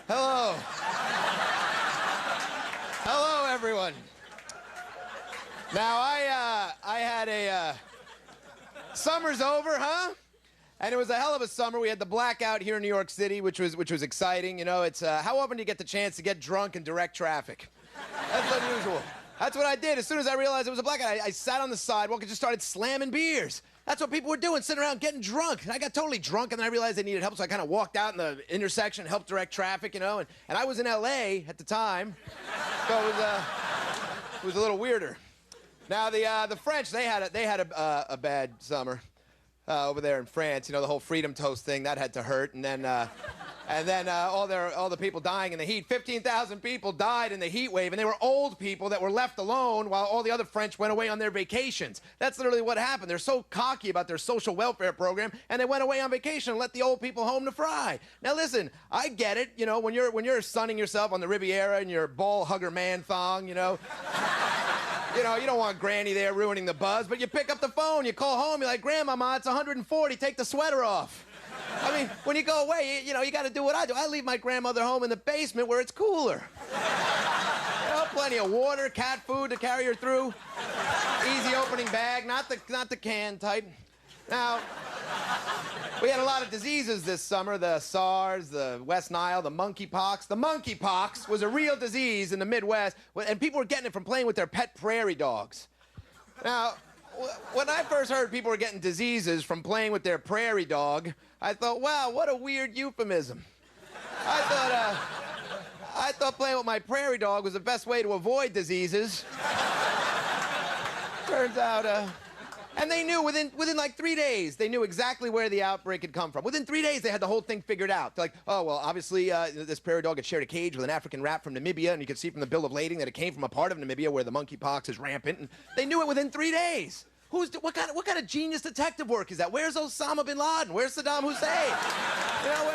Hello. Hello, everyone. Now, I had a... Summer's over, huh? And it was a hell of a summer. We had the blackout here in New York City, which was exciting. You know, it's how often do you get the chance to get drunk and direct traffic? That's unusual. That's what I did. As soon as I realized it was a blackout, I sat on the sidewalk and just started slamming beers. That's what people were doing, sitting around getting drunk. And I got totally drunk, and then I realized they needed help, so I kind of walked out in the intersection, helped direct traffic, you know. And I was in L.A. at the time, so it was a little weirder. Now the French, they had a bad summer. Over there in France, you know, the whole freedom toast thing, that had to hurt. And then all the people dying in the heat. 15,000 people died in the heat wave, and they were old people that were left alone while all the other French went away on their vacations. That's literally what happened. They're so cocky about their social welfare program, and they went away on vacation and let the old people home to fry. Now listen, I get it, you know, when you're sunning yourself on the Riviera in your ball hugger man thong, you know. You know, you don't want Granny there ruining the buzz, but you pick up the phone, you call home, you're like, Grandmama, it's 140, take the sweater off. I mean, when you go away, you know, you got to do what I do. I leave my grandmother home in the basement where it's cooler. You know, plenty of water, cat food to carry her through. Easy opening bag, not the can type. Now, we had a lot of diseases this summer, the SARS, the West Nile, the monkeypox. The monkeypox was a real disease in the Midwest, and people were getting it from playing with their pet prairie dogs. Now, when I first heard people were getting diseases from playing with their prairie dog, I thought, wow, what a weird euphemism. I thought playing with my prairie dog was the best way to avoid diseases. Turns out, and they knew within like 3 days, they knew exactly where the outbreak had come from. Within 3 days, they had the whole thing figured out. They're like, oh, well, obviously, this prairie dog had shared a cage with an African rat from Namibia, and you could see from the bill of lading that it came from a part of Namibia where the monkeypox is rampant, and they knew it within 3 days. What kind of genius detective work is that? Where's Osama bin Laden? Where's Saddam Hussein? You know,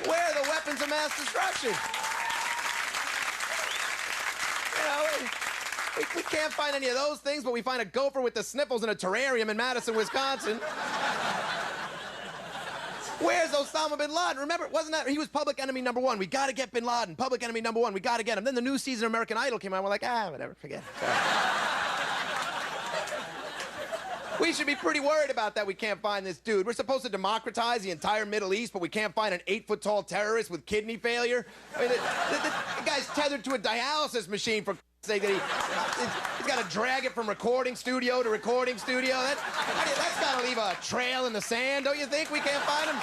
where are the weapons of mass destruction? You know, we can't find any of those things, but we find a gopher with the sniffles in a terrarium in Madison, Wisconsin. Where's Osama bin Laden? Remember, wasn't that, he was public enemy number one. We gotta get bin Laden. Public enemy number one. We gotta get him. Then the new season of American Idol came out. We're like, whatever, forget it. Sorry. We should be pretty worried about that. We can't find this dude. We're supposed to democratize the entire Middle East, but we can't find an 8-foot-tall terrorist with kidney failure. I mean, the guy's tethered to a dialysis machine, for sake. He's got to drag it from recording studio to recording studio. That's got to leave a trail in the sand, don't you think? We can't find him.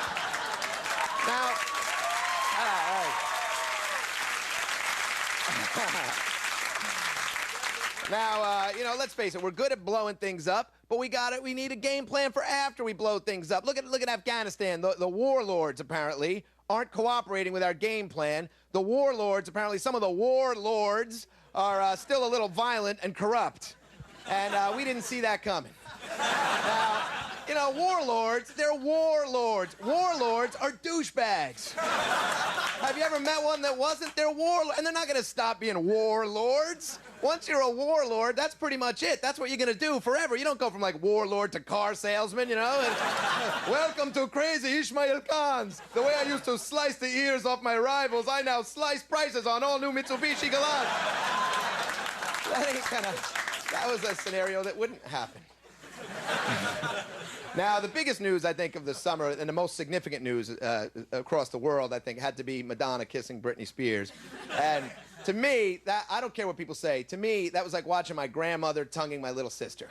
Now, all right. Now, you know, let's face it, we're good at blowing things up, but we need a game plan for after we blow things up. Look at Afghanistan. The warlords, apparently, aren't cooperating with our game plan. The warlords, apparently, some of the warlords are still a little violent and corrupt. And we didn't see that coming. Now, You know, warlords, they're warlords. Warlords are douchebags. Have you ever met one that wasn't? They're warlords, and they're not gonna stop being warlords. Once you're a warlord, that's pretty much it. That's what you're gonna do forever. You don't go from like warlord to car salesman, you know? And, welcome to crazy Ishmael Khans. The way I used to slice the ears off my rivals, I now slice prices on all new Mitsubishi Galant. That was a scenario that wouldn't happen. Now, the biggest news, I think, of the summer, and the most significant news across the world, I think, had to be Madonna kissing Britney Spears. And to me, that, I don't care what people say, to me, that was like watching my grandmother tonguing my little sister.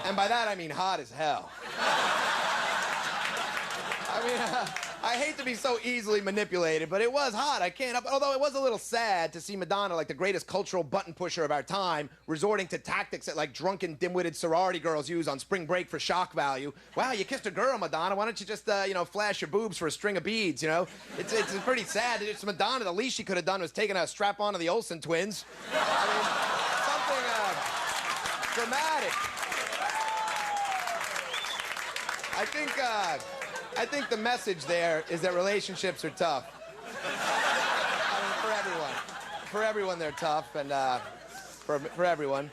And by that, I mean hot as hell. I mean, I hate to be so easily manipulated, but it was hot. I can't, although it was a little sad to see Madonna, like the greatest cultural button pusher of our time, resorting to tactics that like drunken, dim-witted sorority girls use on spring break for shock value. Wow, you kissed a girl, Madonna. Why don't you just, you know, flash your boobs for a string of beads, you know? It's pretty sad. It's Madonna. The least she could have done was taking a strap-on to the Olsen twins. I mean, something dramatic. I think the message there is that relationships are tough. I mean, for everyone. For everyone, they're tough, and for everyone.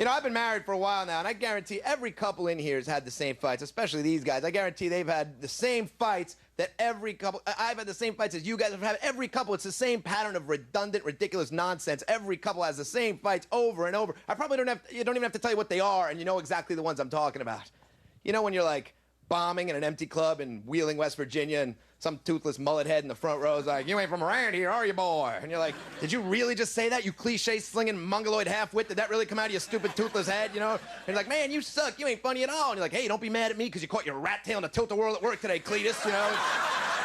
You know, I've been married for a while now, and I guarantee every couple in here has had the same fights, especially these guys. I guarantee they've had the same fights that every couple... I've had the same fights as you guys have had. Every couple, it's the same pattern of redundant, ridiculous nonsense. Every couple has the same fights over and over. I probably don't even have to tell you what they are, and you know exactly the ones I'm talking about. You know when you're, like, bombing in an empty club in Wheeling, West Virginia, and some toothless mullet head in the front row is like, you ain't from around here, are you, boy? And you're like, did you really just say that, you cliche-slinging mongoloid half-wit? Did that really come out of your stupid toothless head, you know? And you're like, man, you suck, you ain't funny at all. And you're like, hey, don't be mad at me because you caught your rat tail in a tilt-a-whirl at work today, Cletus, you know?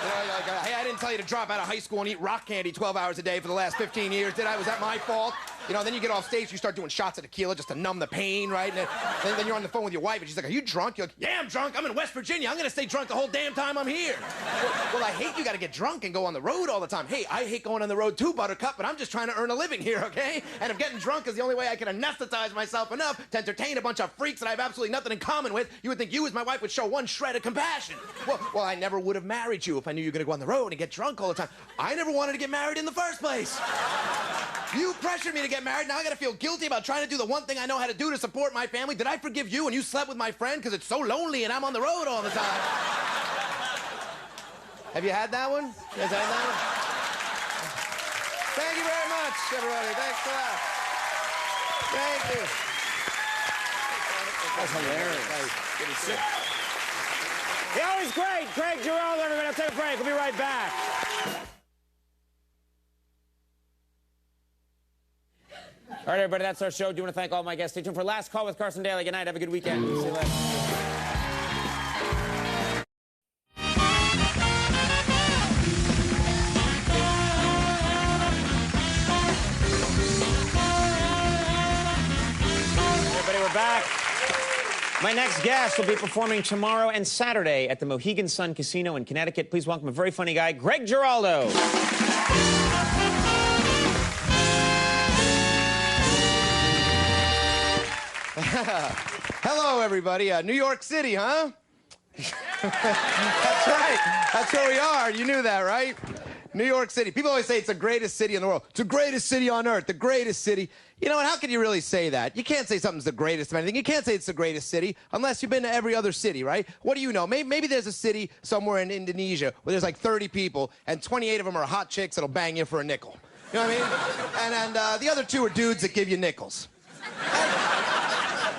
You know, you're like, hey, I didn't tell you to drop out of high school and eat rock candy 12 hours a day for the last 15 years, did I? Was that my fault? You know, then you get off stage, you start doing shots of tequila just to numb the pain, right? And then you're on the phone with your wife, and she's like, are you drunk? You're like, yeah, I'm drunk. I'm in West Virginia. I'm going to stay drunk the whole damn time I'm here. Well, I hate you got to get drunk and go on the road all the time. Hey, I hate going on the road too, Buttercup, but I'm just trying to earn a living here, okay? And if getting drunk is the only way I can anesthetize myself enough to entertain a bunch of freaks that I have absolutely nothing in common with, you would think you as my wife would show one shred of compassion. Well, I never would have married you if I knew you were going to go on the road and get drunk all the time. I never wanted to get married in the first place. You pressured me to get married. Now I got to feel guilty about trying to do the one thing I know how to do to support my family. Did I forgive you and you slept with my friend because it's so lonely and I'm on the road all the time? Have you had that one? You guys had that one? Thank you very much, everybody. Thanks a lot. Thank you. That's hilarious. Getting sick. The always great Greg Giraldo, everybody. I'll take a break. We'll be right back. All right, everybody, that's our show. Do you want to thank all my guests? Stay tuned for Last Call with Carson Daly. Good night. Have a good weekend. See you later. Everybody, we're back. My next guest will be performing tomorrow and Saturday at the Mohegan Sun Casino in Connecticut. Please welcome a very funny guy, Greg Giraldo. Hello, everybody. New York City, huh? That's right. That's where we are. You knew that, right? New York City. People always say it's the greatest city in the world. It's the greatest city on earth. The greatest city. You know, and how can you really say that? You can't say something's the greatest of anything. You can't say it's the greatest city unless you've been to every other city, right? What do you know? Maybe there's a city somewhere in Indonesia where there's like 30 people and 28 of them are hot chicks that'll bang you for a nickel. You know what I mean? And the other two are dudes that give you nickels.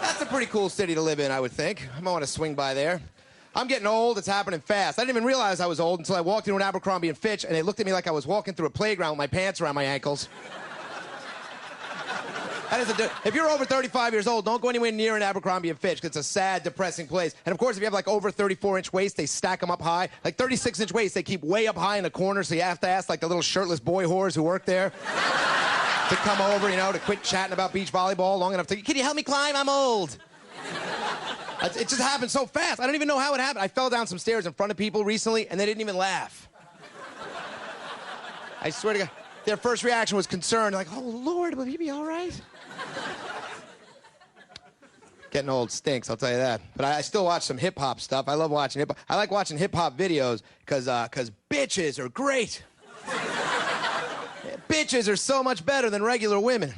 That's a pretty cool city to live in, I would think. I might want to swing by there. I'm getting old. It's happening fast. I didn't even realize I was old until I walked into an Abercrombie & Fitch, and they looked at me like I was walking through a playground with my pants around my ankles. If you're over 35 years old, don't go anywhere near an Abercrombie & Fitch, because it's a sad, depressing place. And, of course, if you have, like, over 34-inch waist, they stack them up high. Like, 36-inch waist, they keep way up high in the corner, so you have to ask, like, the little shirtless boy whores who work there to come over, you know, to quit chatting about beach volleyball long enough to, can you help me climb? I'm old. It just happened so fast. I don't even know how it happened. I fell down some stairs in front of people recently, and they didn't even laugh. I swear to God, their first reaction was concern. Like, oh, Lord, will he be all right? Getting old stinks, I'll tell you that. But I still watch some hip-hop stuff. I love watching hip-hop. I like watching hip-hop videos because bitches are great. Bitches are so much better than regular women.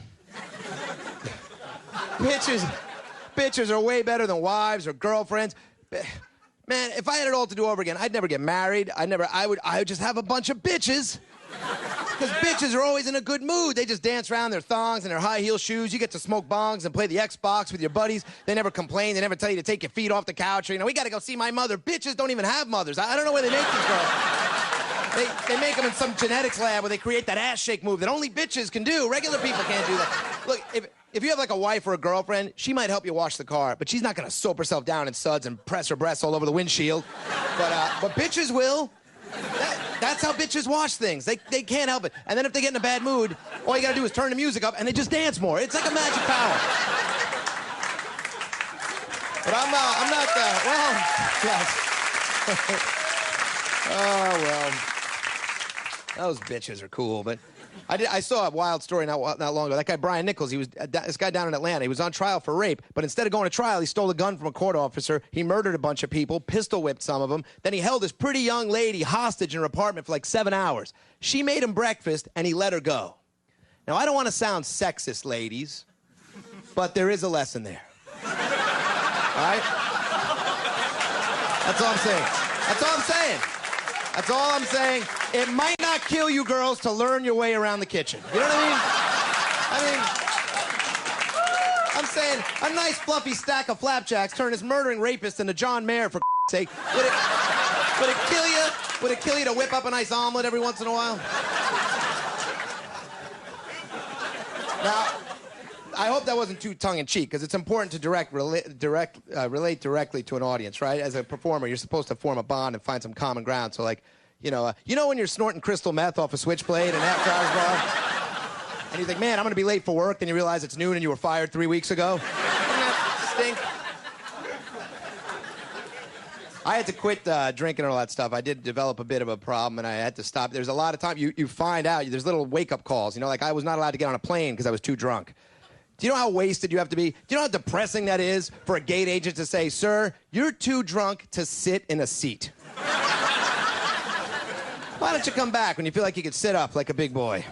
Bitches are way better than wives or girlfriends. Man, if I had it all to do over again, I'd never get married. I would just have a bunch of bitches. Because bitches are always in a good mood. They just dance around their thongs and their high heel shoes. You get to smoke bongs and play the Xbox with your buddies. They never complain. They never tell you to take your feet off the couch. Or, you know, we got to go see my mother. Bitches don't even have mothers. I don't know where they make these girls. They make them in some genetics lab where they create that ass shake move that only bitches can do. Regular people can't do that. Look, if you have like a wife or a girlfriend, she might help you wash the car, but she's not going to soap herself down in suds and press her breasts all over the windshield. But bitches will. That's how bitches wash things. They can't help it. And then if they get in a bad mood, all you gotta do is turn the music up and they just dance more. It's like a magic power. But I'm not, well, yes. Oh, well. Those bitches are cool, but I saw a wild story not long ago. That guy, Brian Nichols, this guy down in Atlanta, he was on trial for rape, but instead of going to trial, he stole a gun from a court officer, he murdered a bunch of people, pistol whipped some of them, then he held this pretty young lady hostage in her apartment for like 7 hours. She made him breakfast, and he let her go. Now, I don't want to sound sexist, ladies, but there is a lesson there. All right? That's all I'm saying. That's all I'm saying. That's all I'm saying. It might not kill you girls to learn your way around the kitchen. You know what I mean? I'm saying a nice fluffy stack of flapjacks turn this murdering rapist into John Mayer, for sake. Would it kill you? Would it kill you to whip up a nice omelet every once in a while? Now, I hope that wasn't too tongue-in-cheek, because it's important to relate directly to an audience, right? As a performer, you're supposed to form a bond and find some common ground. So, like, you know when you're snorting crystal meth off a switchblade in an after-hours bar? And you think, man, I'm going to be late for work, then you realize it's noon and you were fired 3 weeks ago? Doesn't that stink? I had to quit drinking and all that stuff. I did develop a bit of a problem, and I had to stop. There's a lot of time you find out, there's little wake-up calls. You know, like I was not allowed to get on a plane because I was too drunk. Do you know how wasted you have to be? Do you know how depressing that is for a gate agent to say, sir, you're too drunk to sit in a seat? Why don't you come back when you feel like you could sit up like a big boy?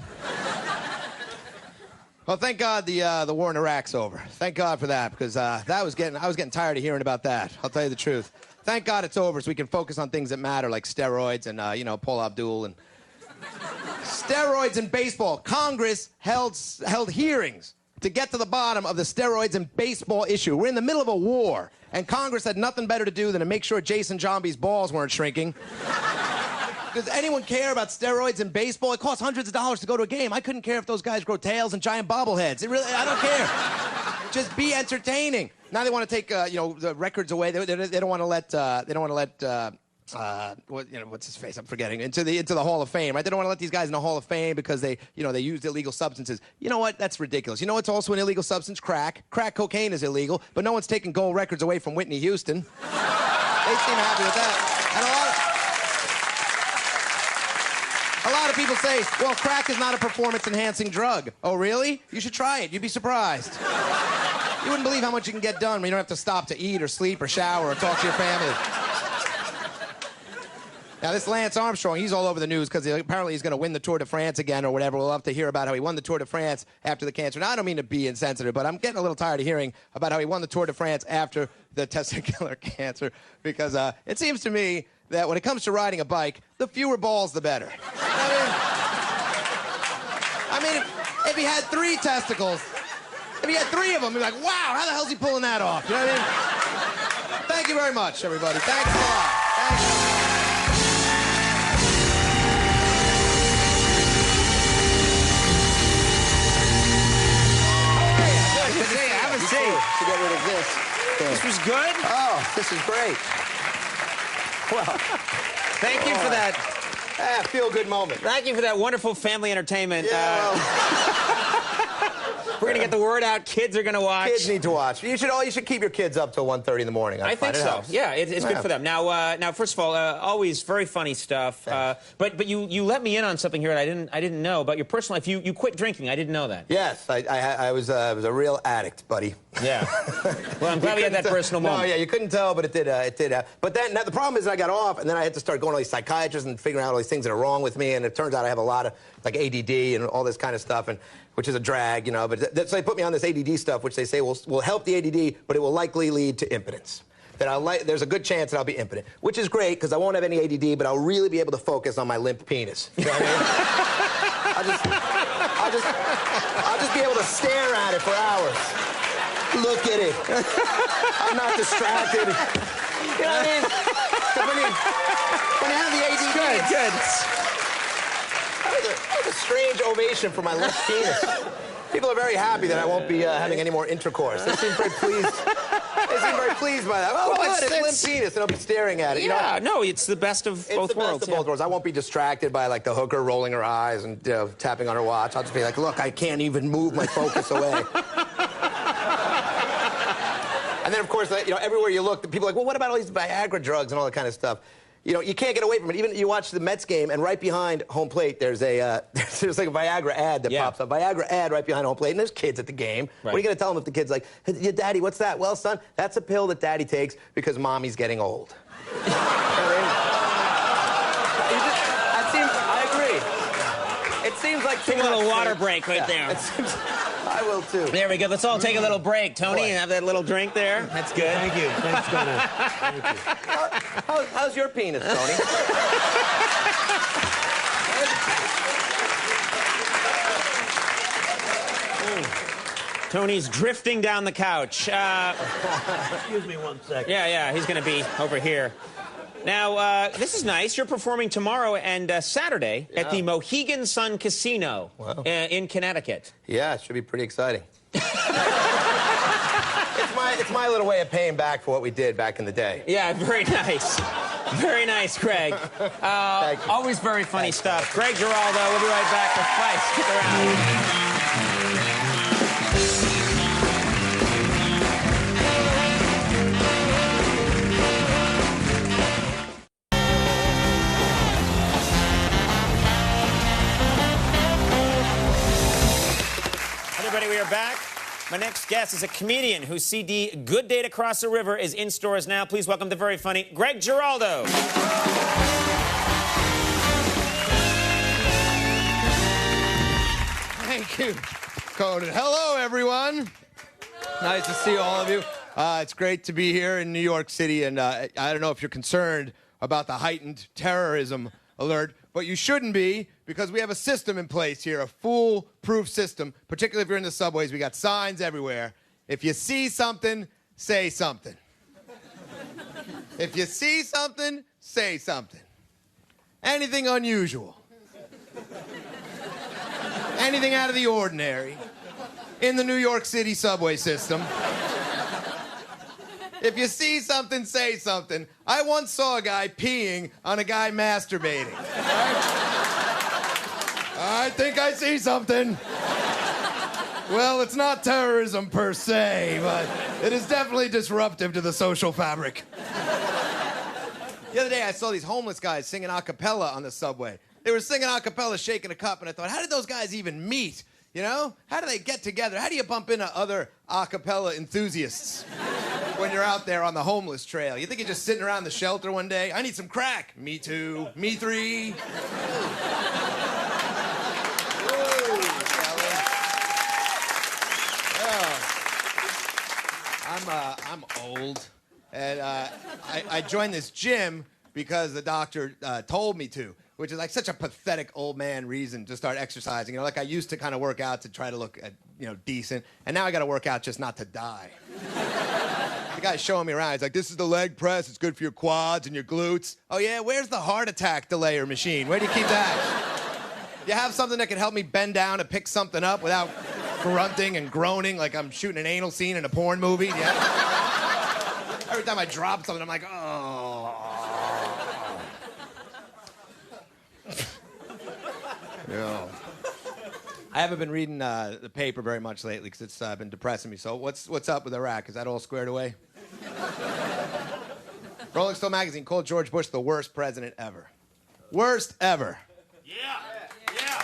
Well, thank God the war in Iraq's over. Thank God for that, because I was getting tired of hearing about that. I'll tell you the truth. Thank God it's over so we can focus on things that matter, like steroids and, Paul Abdul and... Steroids in baseball. Congress held hearings to get to the bottom of the steroids and baseball issue. We're in the middle of a war, and Congress had nothing better to do than to make sure Jason Jombie's balls weren't shrinking. Does anyone care about steroids in baseball? It costs hundreds of dollars to go to a game. I couldn't care if those guys grow tails and giant bobbleheads. I don't care. Just be entertaining. Now they want to take, the records away. They don't want to let, what's his face? I'm forgetting. Into the Hall of Fame, right? They don't want to let these guys in the Hall of Fame because they used illegal substances. You know what? That's ridiculous. You know what's also an illegal substance? Crack. Crack cocaine is illegal, but no one's taking gold records away from Whitney Houston. They seem happy with that. And a lot of people say, well, crack is not a performance-enhancing drug. Oh, really? You should try it. You'd be surprised. You wouldn't believe how much you can get done when you don't have to stop to eat or sleep or shower or talk to your family. Now, this Lance Armstrong, he's all over the news because apparently he's going to win the Tour de France again or whatever. We'll have to hear about how he won the Tour de France after the cancer. Now, I don't mean to be insensitive, but I'm getting a little tired of hearing about how he won the Tour de France after the testicular cancer because it seems to me that when it comes to riding a bike, the fewer balls, the better. I mean, if he had 3 testicles, if he had 3 of them, you'd be like, wow, how the hell's he pulling that off? You know what I mean? Thank you very much, everybody. Thanks a lot. Thank you. To get rid of this. This was good? Oh, this is great. Well, Thank you for that. Feel-good moment. Thank you for that wonderful family entertainment. Yeah, well. We're gonna get the word out. Kids are gonna watch. Kids need to watch. You should keep your kids up till 1:30 in the morning. I think so. Yeah, it's good for them. Now, first of all, always very funny stuff. But you let me in on something here that I didn't know about your personal life. You quit drinking. I didn't know that. Yes, I was a real addict, buddy. Yeah. Well, I'm glad we had that personal moment. No, yeah, you couldn't tell, but it did. But then the problem is I got off, and then I had to start going to all these psychiatrists and figuring out all these things that are wrong with me. And it turns out I have a lot of like ADD and all this kind of stuff, and which is a drag, you know. But so they put me on this ADD stuff, which they say will help the ADD, but it will likely lead to impotence. There's a good chance that I'll be impotent, which is great because I won't have any ADD, but I'll really be able to focus on my limp penis. You know what I mean? I'll just be able to stare at it for hours. Look at it. I'm not distracted. You know what I mean? 'Cause when you have the ADD, Good. That was a strange ovation for my left penis. People are very happy that I won't be having any more intercourse. They seem very pleased. They seem very pleased by that. Well, good, it's limp penis, and I'll be staring at it. Yeah, you know? no, it's the best of both worlds. Best of both worlds. I won't be distracted by like the hooker rolling her eyes and tapping on her watch. I'll just be like, look, I can't even move my focus away. And then, of course, everywhere you look, people are like, well, what about all these Viagra drugs and all that kind of stuff? You know, you can't get away from it. Even you watch the Mets game, and right behind home plate, there's like a Viagra ad that pops up. Viagra ad right behind home plate, and there's kids at the game. Right. What are you going to tell them if the kid's like, hey, Daddy, what's that? Well, son, that's a pill that Daddy takes because Mommy's getting old. I agree. It seems like take a little water break right there. I will, too. There we go. Let's all take a little break, Tony, and have that little drink there. That's good. Thank you. Thanks, Conan. Thank you. How's your penis, Tony? Tony's drifting down the couch. Excuse me 1 second. Yeah, he's going to be over here. Now, this is nice. You're performing tomorrow and Saturday at the Mohegan Sun Casino in Connecticut. Yeah, it should be pretty exciting. It's my little way of paying back for what we did back in the day. Yeah, very nice. Very nice, Greg. Thank you. Always very funny stuff. Greg Giraldo, we'll be right back to Fight. Stick around. Everybody, we are back. My next guest is a comedian whose CD, Good Day to Cross the River, is in stores now. Please welcome the very funny Greg Giraldo. Thank you, Conan. Hello, everyone. Nice to see all of you. It's great to be here in New York City, and I don't know if you're concerned about the heightened terrorism alert, but you shouldn't be, because we have a system in place here, a foolproof system, particularly if you're in the subways. We got signs everywhere. If you see something, say something. If you see something, say something. Anything unusual. Anything out of the ordinary in the New York City subway system. If you see something, say something. I once saw a guy peeing on a guy masturbating. I think I see something. Well, it's not terrorism per se, but it is definitely disruptive to the social fabric. The other day, I saw these homeless guys singing a cappella on the subway. They were singing a cappella, shaking a cup, and I thought, how did those guys even meet? You know? How do they get together? How do you bump into other a cappella enthusiasts when you're out there on the homeless trail? You think you're just sitting around the shelter one day? I need some crack. Me too. Me three. I'm old, and I joined this gym because the doctor told me to, which is like such a pathetic old man reason to start exercising. You know, like I used to kind of work out to try to look, decent, and now I got to work out just not to die. The guy's showing me around. He's like, "This is the leg press. It's good for your quads and your glutes." Oh yeah, where's the heart attack delayer machine? Where do you keep that? You have something that can help me bend down and pick something up without grunting and groaning like I'm shooting an anal scene in a porn movie? Yeah. Every time I drop something, I'm like, oh. Yeah. I haven't been reading the paper very much lately because it's been depressing me. So what's up with Iraq? Is that all squared away? Rolling Stone magazine called George Bush the worst president ever. Worst ever. Yeah.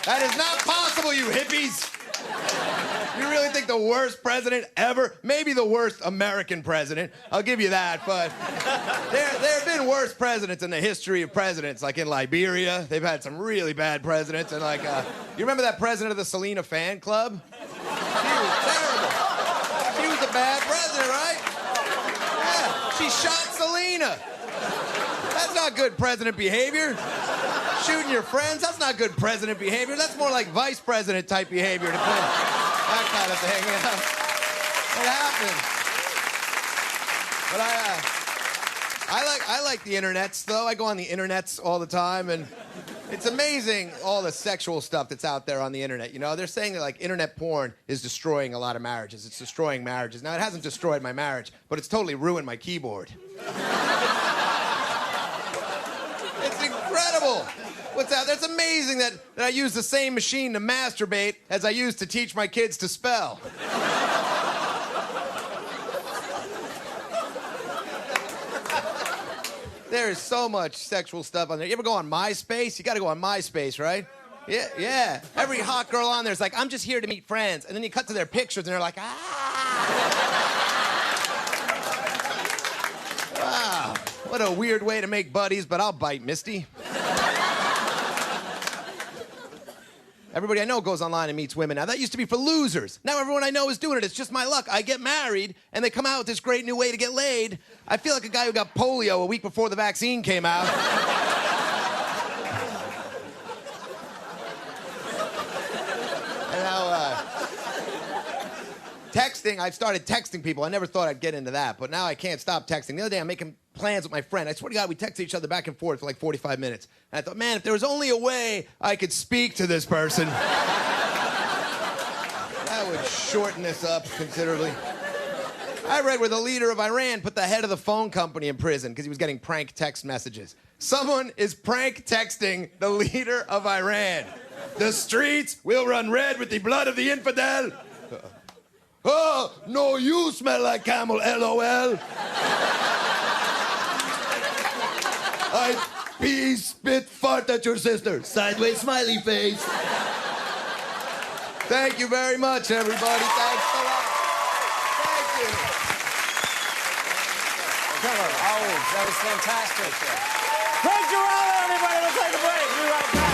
That is not possible, you hippies. You really think the worst president ever? Maybe the worst American president. I'll give you that, but there have been worse presidents in the history of presidents, like in Liberia. They've had some really bad presidents, and like, you remember that president of the Selena fan club? She was terrible. She was a bad president, right? Yeah, she shot Selena. That's not good president behavior. Shooting your friends, that's not good president behavior. That's more like vice president type behavior to put that kind of thing. You know? It happens. But I like the internets, though. I go on the internets all the time, and it's amazing all the sexual stuff that's out there on the internet. You know, they're saying that, like, internet porn is destroying a lot of marriages. It's destroying marriages. Now, it hasn't destroyed my marriage, but it's totally ruined my keyboard. It's incredible. What's out there? It's amazing that I use the same machine to masturbate as I use to teach my kids to spell. There is so much sexual stuff on there. You ever go on MySpace? You gotta go on MySpace, right? Yeah. Every hot girl on there is like, I'm just here to meet friends. And then you cut to their pictures and they're like, Wow, what a weird way to make buddies, but I'll bite, Misty. Everybody I know goes online and meets women. Now, that used to be for losers. Now everyone I know is doing it. It's just my luck. I get married, and they come out with this great new way to get laid. I feel like a guy who got polio a week before the vaccine came out. And now, texting, I've started texting people. I never thought I'd get into that, but now I can't stop texting. The other day, I'm making plans with my friend. I swear to God, we texted each other back and forth for like 45 minutes. And I thought, man, if there was only a way I could speak to this person, that would shorten this up considerably. I read where the leader of Iran put the head of the phone company in prison because he was getting prank text messages. Someone is prank texting the leader of Iran. The streets will run red with the blood of the infidel. Oh, no, you smell like camel, LOL. I pee, spit, fart at your sister. Sideways smiley face. Thank you very much, everybody. Thanks a lot. Thank you. Oh, that was fantastic. Greg Giraldo, everybody. Let's take a break. We'll be right back.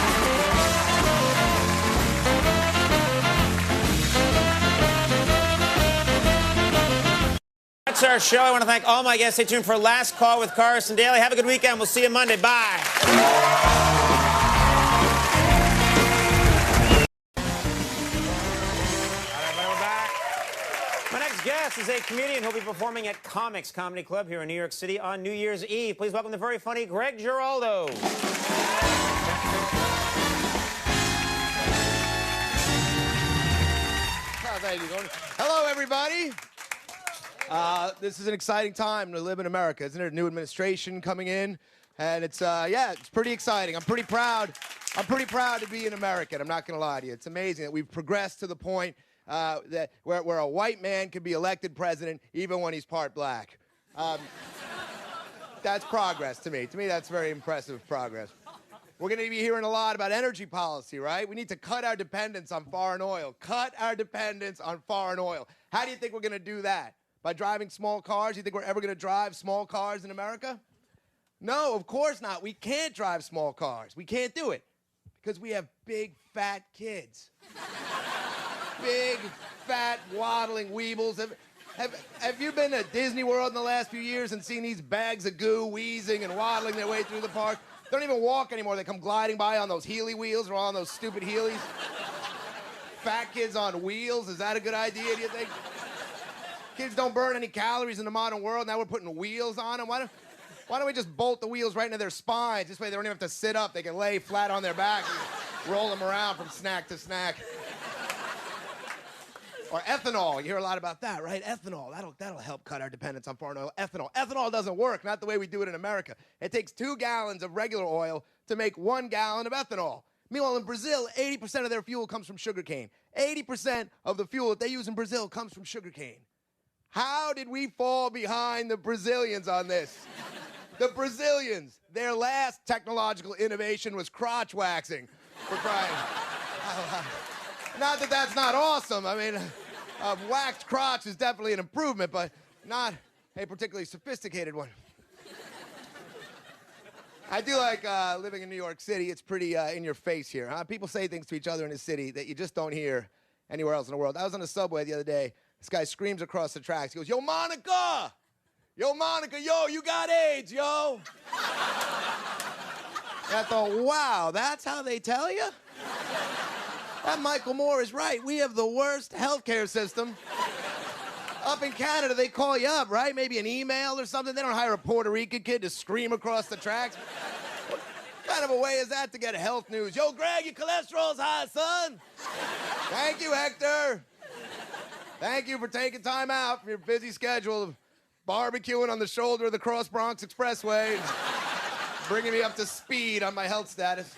That's our show. I want to thank all my guests. Stay tuned for Last Call with Carson Daly. Have a good weekend. We'll see you Monday. Bye. My next guest is a comedian who'll be performing at Comics Comedy Club here in New York City on New Year's Eve. Please welcome the very funny Greg Giraldo. Hello, everybody. This is an exciting time to live in America. Isn't there a new administration coming in? And it's, it's pretty exciting. I'm pretty proud to be an American. I'm not going to lie to you. It's amazing that we've progressed to the point that where a white man can be elected president even when he's part black. That's progress to me. To me, that's very impressive progress. We're going to be hearing a lot about energy policy, right? We need to cut our dependence on foreign oil. Cut our dependence on foreign oil. How do you think we're going to do that? By driving small cars? You think we're ever going to drive small cars in America? No, of course not. We can't drive small cars. We can't do it because we have big, fat kids. Big, fat, waddling weebles. Have you been to Disney World in the last few years and seen these bags of goo wheezing and waddling their way through the park? They don't even walk anymore. They come gliding by on those Healy wheels or on those stupid Heelys. Fat kids on wheels. Is that a good idea, do you think? Kids don't burn any calories in the modern world. Now we're putting wheels on them. Why don't we just bolt the wheels right into their spines? This way they don't even have to sit up. They can lay flat on their back and roll them around from snack to snack. Or ethanol. You hear a lot about that, right? Ethanol. That'll help cut our dependence on foreign oil. Ethanol. Ethanol doesn't work, not the way we do it in America. It takes 2 gallons of regular oil to make 1 gallon of ethanol. Meanwhile, in Brazil, 80% of their fuel comes from sugarcane. 80% of the fuel that they use in Brazil comes from sugarcane. How did we fall behind the Brazilians on this? The Brazilians, their last technological innovation was crotch waxing. For crying. Not that that's not awesome. I mean, a waxed crotch is definitely an improvement, but not a particularly sophisticated one. I do like living in New York City. It's pretty in your face here. Huh? People say things to each other in the city that you just don't hear anywhere else in the world. I was on the subway the other day. This guy screams across the tracks. He goes, "Yo, Monica! Yo, Monica, yo, you got AIDS, yo!" And I thought, wow, that's how they tell you? That Michael Moore is right. We have the worst healthcare system. Up in Canada, they call you up, right? Maybe an email or something. They don't hire a Puerto Rican kid to scream across the tracks. What kind of a way is that to get health news? Yo, Greg, your cholesterol's high, son. Thank you, Hector. Thank you for taking time out from your busy schedule of barbecuing on the shoulder of the Cross Bronx Expressway and bringing me up to speed on my health status.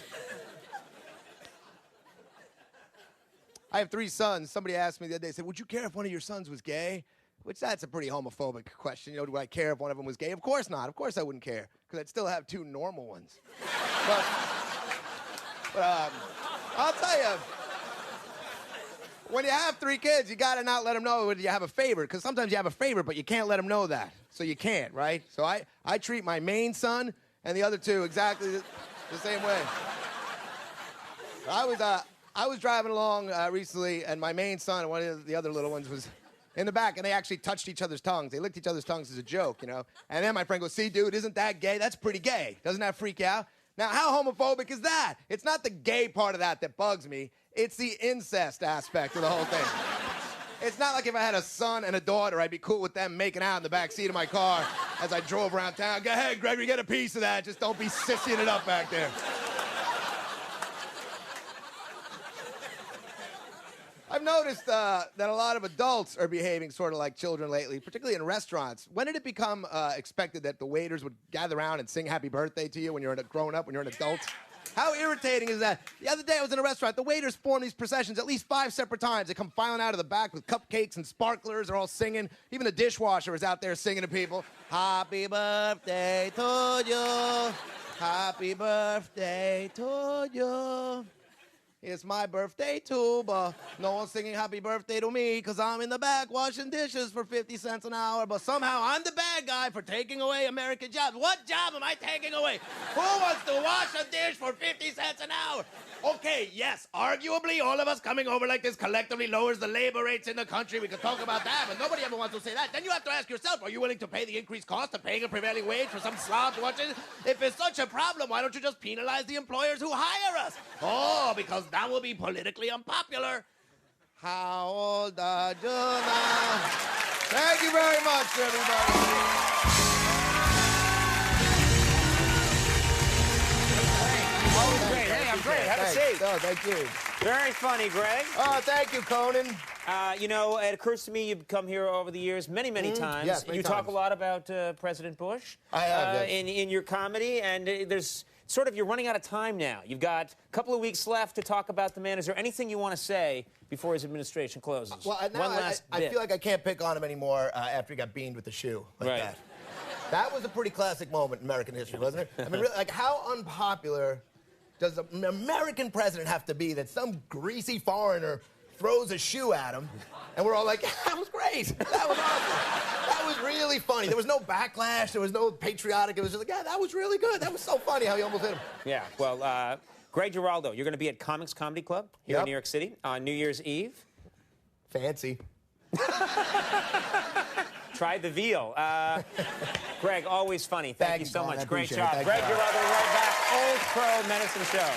I have 3 sons. Somebody asked me the other day, said, would you care if one of your sons was gay? Which that's a pretty homophobic question. You know, do I care if one of them was gay? Of course not. Of course I wouldn't care, because I'd still have 2 normal ones. But I'll tell you, when you have 3 kids, you gotta not let them know whether you have a favorite, because sometimes you have a favorite, but you can't let them know that. So you can't, right? So I treat my main son and the other 2 exactly the same way. I was driving along recently, and my main son and one of the other little ones was in the back, and they actually touched each other's tongues. They licked each other's tongues as a joke, you know? And then my friend goes, "See, dude, isn't that gay? That's pretty gay. Doesn't that freak you out?" Now, how homophobic is that? It's not the gay part of that bugs me. It's the incest aspect of the whole thing. It's not like if I had a son and a daughter, I'd be cool with them making out in the back seat of my car as I drove around town. Go ahead, Gregory, get a piece of that. Just don't be sissying it up back there. I've noticed that a lot of adults are behaving sort of like children lately, particularly in restaurants. When did it become expected that the waiters would gather around and sing happy birthday to you when you're a grown-up, when you're an adult? How irritating is that? The other day I was in a restaurant. The waiters form these processions at least 5 separate times. They come filing out of the back with cupcakes and sparklers. They're all singing. Even the dishwasher is out there singing to people. Happy birthday to you. Happy birthday to you. It's my birthday too, but no one's singing happy birthday to me because I'm in the back washing dishes for 50 cents an hour, but somehow I'm the bad guy for taking away American jobs. What job am I taking away? Who wants to wash a dish for 50 cents an hour? Okay, yes, arguably all of us coming over like this collectively lowers the labor rates in the country. We could talk about that, but nobody ever wants to say that. Then you have to ask yourself, are you willing to pay the increased cost of paying a prevailing wage for some slob to watch it? If it's such a problem, why don't you just penalize the employers who hire us? Oh, because that will be politically unpopular. How old are you now? Thank you very much, everybody. Great. Hey, I'm great. Have a seat. Oh, thank you. Very funny, Greg. Oh, thank you, Conan. You know, it occurs to me you've come here over the years many times. Yes, many you talk times. a lot about President Bush. I have, yes. in your comedy, and there's sort of, you're running out of time now. You've got a couple of weeks left to talk about the man. Is there anything you want to say before his administration closes? Well, One last I bit. feel like I can't pick on him anymore after he got beamed with the shoe like Right. that. That was a pretty classic moment in American history, wasn't it? I mean, really, like, how unpopular does an American president have to be that some greasy foreigner throws a shoe at him, and we're all like, that was great. That was awesome. That was really funny. There was no backlash. There was no patriotic. It was just like, yeah, that was really good. That was so funny how he almost hit him. Yeah, well, Greg Giraldo, you're going to be at Comics Comedy Club here in Yep. New York City on New Year's Eve. Fancy. Try the veal. Greg, always funny. Thank you so Colin. much. I Great appreciate it. job. Thank Greg you. Giraldo, right back. Old Crow Medicine Show.